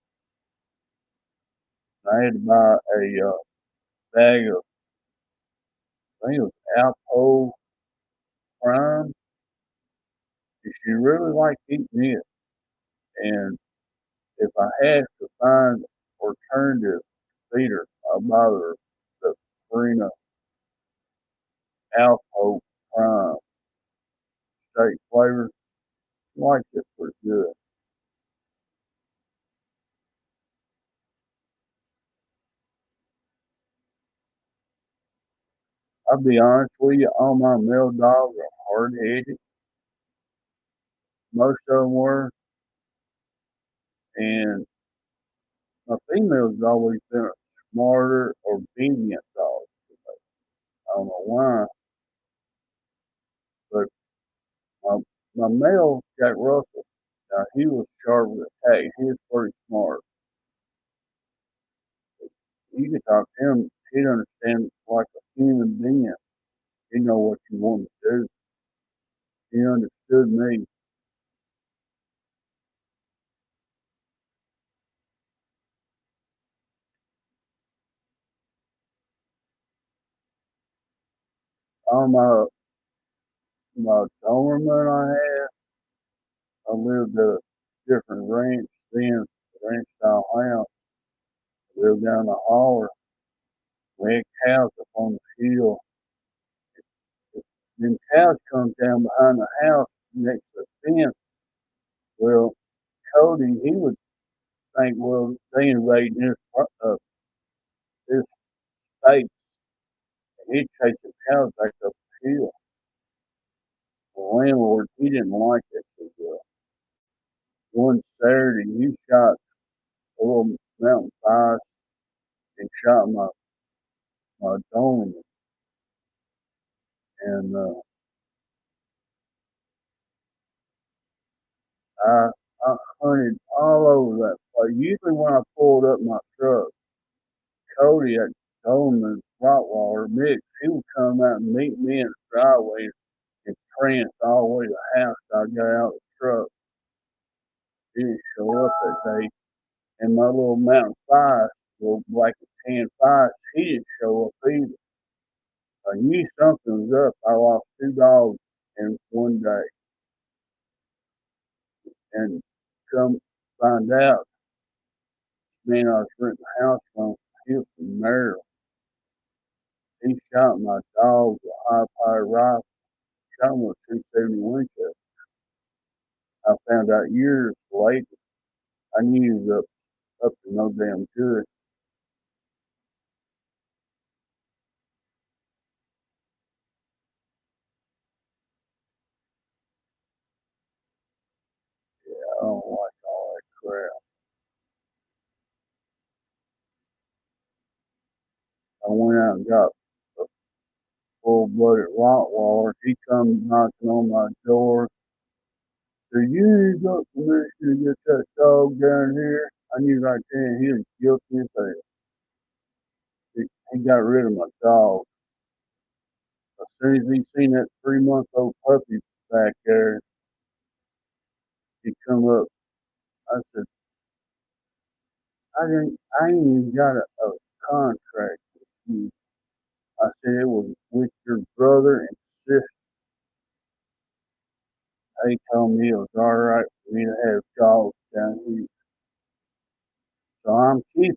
I had to buy a bag of, I think it was Alpo Prime. And she really liked eating it. And if I had to find alternative feeder, I'll buy the Farina Alpo Prime steak flavor. She liked it pretty good. I'll be honest with you, all my male dogs are hard headed. Most of them were. And my female's always been a smarter, obedient dog. I don't know why, but my, my male, Jack Russell, he was sharp with a tail. He was pretty smart. You could talk to him, he'd understand like a human being. He'd know what you wanted to do. He understood me. All my Doberman I had, I lived at a different ranch then, ranch style house. I lived down the holler. We had cows up on the hill. Then cows come down behind the house next to the fence. Well, Cody, he would think, well, they invading his stakes, and he'd chase the cows back up the hill. The landlord, he didn't like it too well. One Saturday, he shot a little mountain fox and shot my dominant, and I I hunted all over that place. Usually when I pulled up my truck, Cody at Coleman Rottweiler mix, he would come out and meet me in the driveway and prance all the way to the house. I got out of the truck. He didn't show up that day. And my little mountain five, little black and tan five, he didn't show up either. I knew something was up. I lost two dogs in one day. And come find out, man, I was renting a house from, he was from Maryland. He shot my dog with a high-powered rifle, shot him with a 270 Winchester. I found out years later. I knew he was up to no damn good. I don't like all that crap. I went out and got a full-blooded Rottweiler. He come knocking on my door. "Do you got permission to get that dog down here?" I knew right then he was guilty as hell. He got rid of my dog. As soon as he seen that 3-month-old puppy back there, he come up. I said, I ain't even got a contract with you. I said it was with your brother and sister. They told me it was all right for me to have dogs down here, so I'm keeping.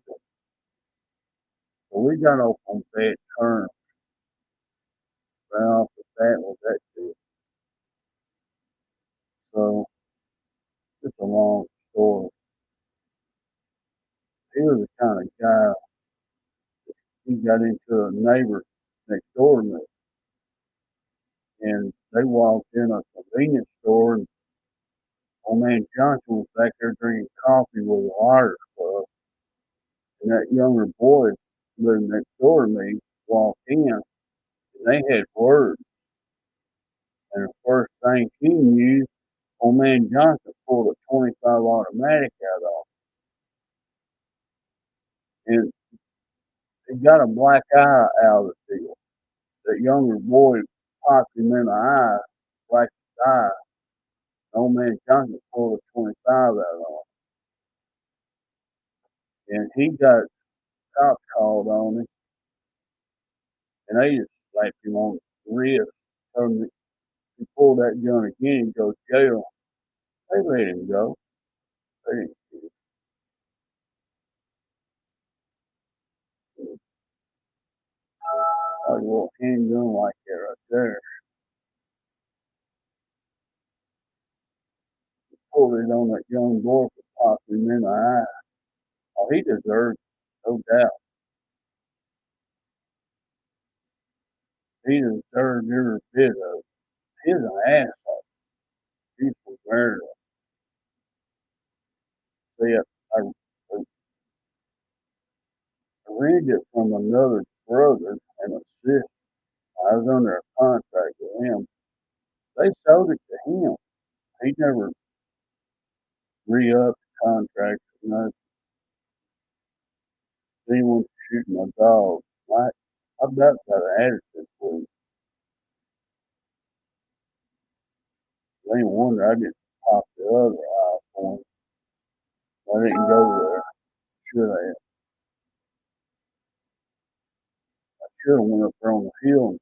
So we got off on bad terms right off the bat with that deal. So it's a long story. He was the kind of guy, he got into a neighbor next door to me, and they walked in a convenience store, and old man Johnson was back there drinking coffee with a Liars Club, and that younger boy living next door to me walked in, and they had words. And the first thing he knew, old man Johnson pulled a 25 automatic out of him, and he got a black eye out of the deal. That younger boy popped him in the eye, black eye. Old man Johnson pulled a 25 out of him, and he got cops called on him, and they just slapped him on the wrist. Told him if he pulled that gun again, he'd go to jail. They let him go. They didn't care. I was a little handgun like that right there. Pulled it on that young boy for popping him in the eye. Oh, he deserved it, no doubt. He deserved every bit of it. He's an asshole. He's from Maryland. See, I rented it from another brother and a sister. I was under a contract with him. They sold it to him. He never re-upped the contract. You know, he wanted to shoot my dog. I about got an attitude with him. It ain't wonder I didn't pop the other eye for him. I didn't go there. Should I have? I should have went up there on the hill and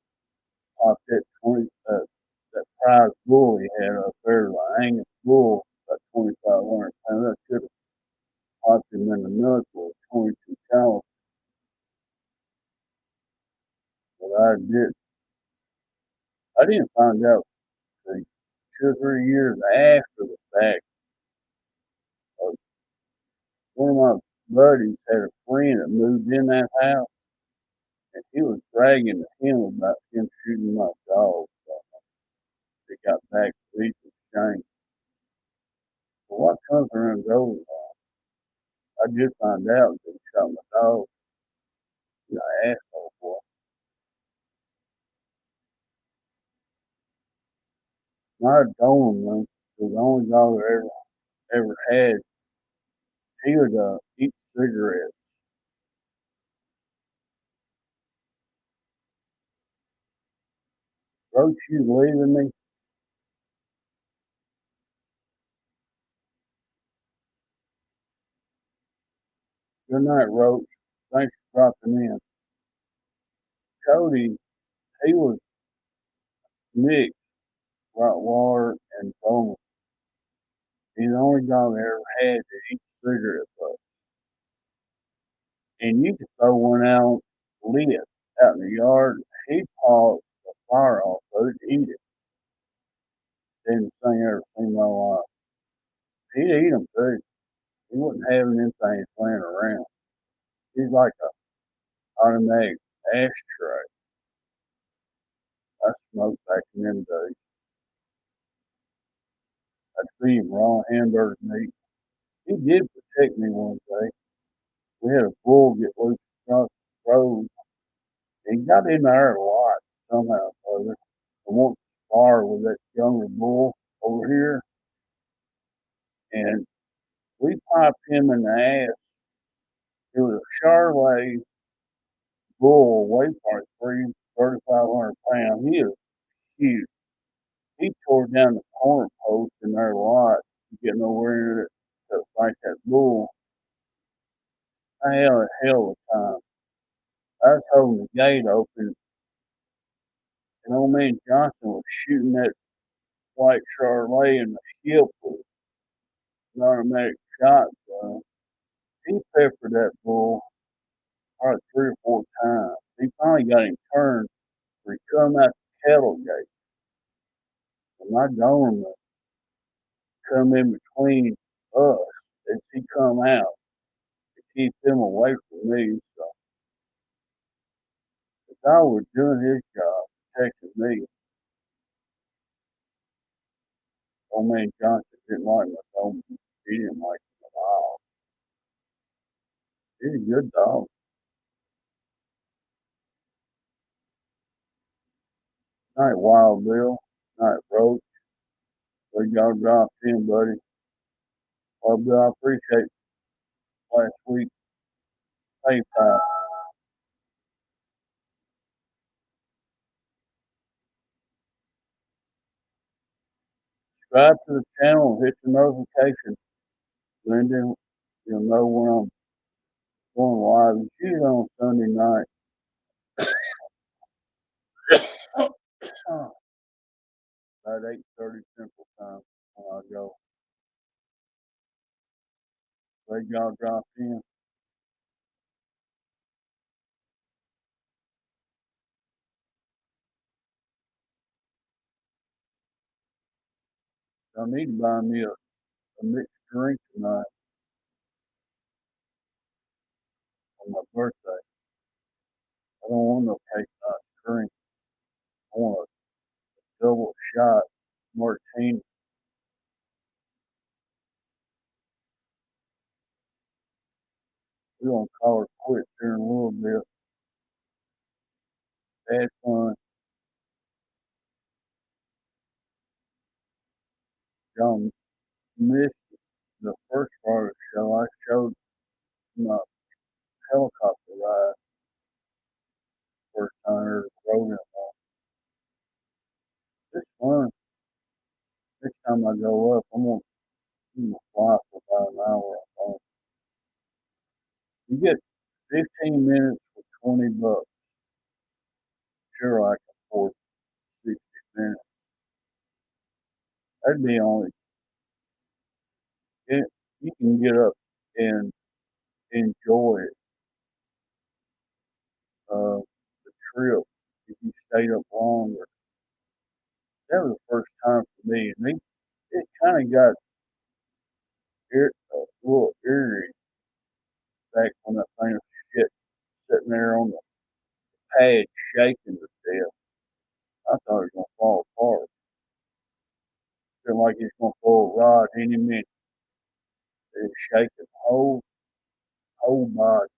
popped that 20, that prize bull he had up there, the Angus bull, about 2,500 pounds. I should have popped him in the nuts with a 22 caliber, but I did. I didn't find out until 2 or 3 years after the fact. Uh, One of my buddies had a friend that moved in that house, and he was bragging to him about him shooting my dog. So they got back to each exchange. But what comes around goes, I just found out that he shot my dog. You know, asshole boy. Not a Doberman, was the only dog I ever had. He would eat cigarettes. Roach, you leaving me? Good night, Roach. Thanks for dropping in. Cody, he was mixed Rottweiler and Doberman. He's the only dog I ever had that eats cigarette butts. And you could throw one out lit out in the yard. He'd paw the fire off so he'd eat it. Didn't thing I ever seen in my life. He'd eat them too. He wasn't having anything laying around. He's like a automatic ashtray. I smoked back in them days. I'd feed him raw hamburger meat. He did protect me one day. We had a bull get loose across the road. He got in there a lot somehow or other. I want to spar with that younger bull over here, and we popped him in the ass. It was a Charolais bull, weighed probably 3,500 pounds. He was huge. He tore down the corner post in their lot, getting over it to fight that bull. I had a hell of a time. I was holding the gate open, and old man Johnson was shooting that white Charolais in the hip with an automatic shotgun. He peppered that bull probably 3 or 4 times. He finally got him turned where he come out the cattle gate. And my government come in between us as he come out to keep them away from me. So the guy was doing his job, protecting me. Old man Johnson didn't like my dog. He didn't like him at all. He's a good dog. Night, Wild Bill. Night, Roach. We y'all dropped in, buddy. Well, Bill, I appreciate last week. PayPal. Subscribe to the channel, hit the notification. Then you'll know when I'm going live. It's usually on Sunday night. About 8:30 Central Time when I go. Glad y'all dropped in. I need to buy me a mixed drink tonight on my birthday. I don't want no cake night drink. I want a double shot martini. We're gonna call it quits here in a little bit. Had fun. Y'all missed the first part of the show. I showed my helicopter ride first time I ever rode it. It's fun. Next time I go up, I'm gonna fly for about an hour. You get 15 minutes for 20 bucks. Sure, I can afford 60 minutes. That'd be only it, you can get up and enjoy the trip if you stayed up longer. That was the first time for me, and it kind of got a little eerie back when that thing was shit sitting there on the pad shaking to death. I thought it was gonna fall apart. Feel like it's gonna throw a rod any minute. It's shaking the whole body.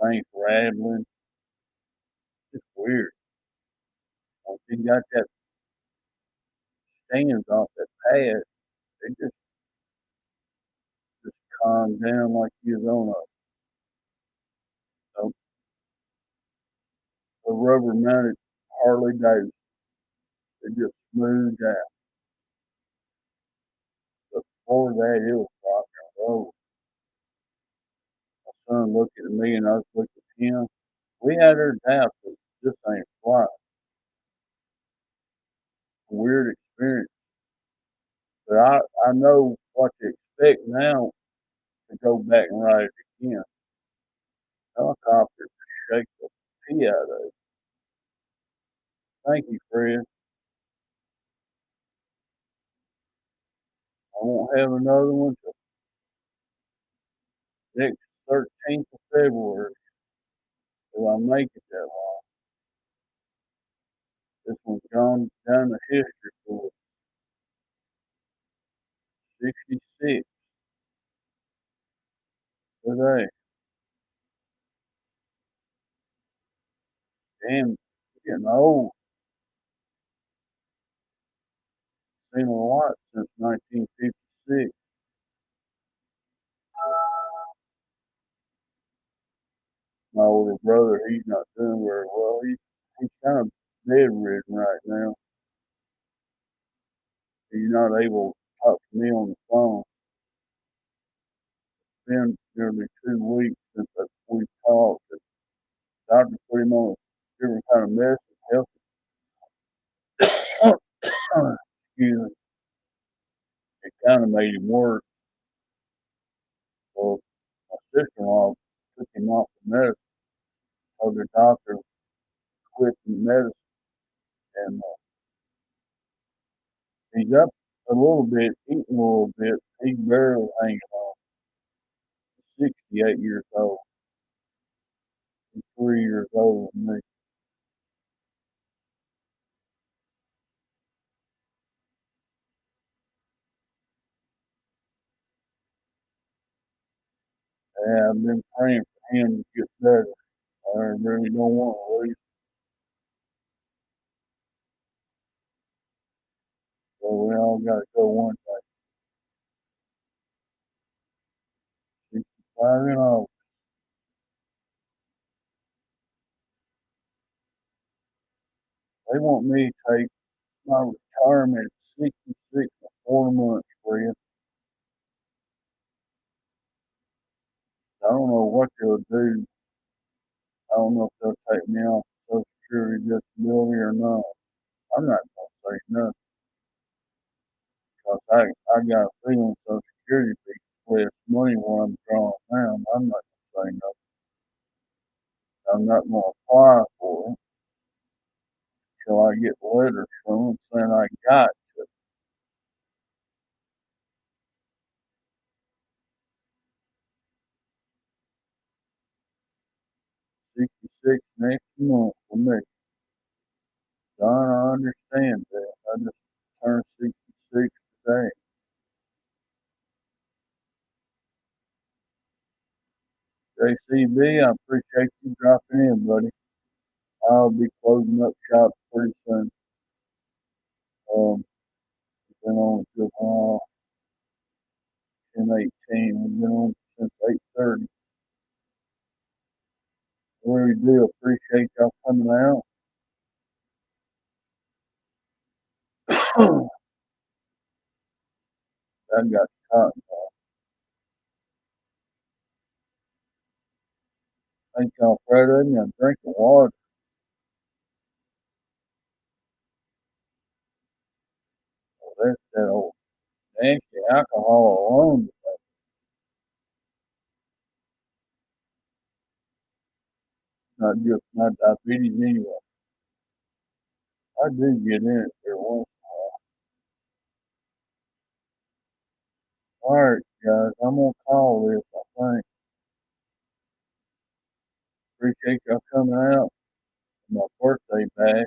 Things rattling. It's weird. Once you got that stands off that pad, it just calmed down like you was on a rubber mounted Harley Davidson. It just smoothed out. But before that, it was rock and roll. My son looked at me and I was looking at him. We had our doubts that this ain't fly. Weird experience. But I know what to expect now to go back and ride it again. Helicopter shake the pee out of it. Thank you, Fred. I won't have another one till next 13th of February if I make it that long. This one's gone down the history for 66 today. Damn, getting old. Seen a lot since 1956. My older brother, he's not doing very well. He's kind of bedridden right now. He's not able to talk to me on the phone. It's been nearly 2 weeks since we talked. The doctor put him on a different kind of medicine, health. Excuse me. It kind of made him worse. So my sister-in-law took him off the medicine. So the doctor quit the medicine, and he's up a little bit, eating a little bit. He's barely hanging on. He's 68 years old. He's 3 years older than me. And I've been praying for him to get better. I really don't want to leave. So we all got to go one day. 65 and all. They want me to take my retirement at 66 and 4 months, Fred. I don't know what they'll do. I don't know if they'll take me off Social Security disability or not. I'm not going to say nothing because I got a feeling Social Security be less money when I'm drawing down. I'm not going to say nothing. I'm not going to apply for it until I get letters from them saying I got 66 next month for me. Don, I understand that. I just turned 66 today. JCB, I appreciate you dropping in, buddy. I'll be closing up shop pretty soon. Been on till 10:18. We've been on since 8:30. Really do appreciate y'all coming out. I got cotton. Thank y'all for that. I'm drinking water. Oh, that's that old nasty alcohol alone. Not just my diabetes anyway. I do get in it every once in a while. All right, guys, I'm gonna call this. I think. Appreciate y'all coming out. birthday bash.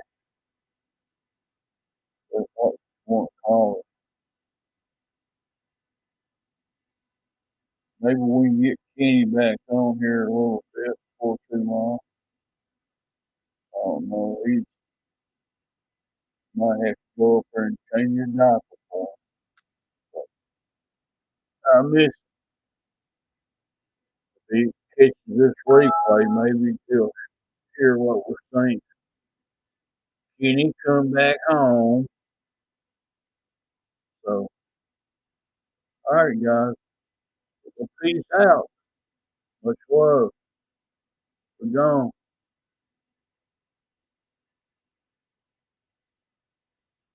That's what you want to call it. Maybe we can get Kenny back on here a little bit before too long. I don't know. He might have to go up there and change your diaper for him. But I miss if he catches this replay, maybe he'll hear what we're saying. Kenny come back home. So, all right, guys. Well, peace out. Much love. We're gone.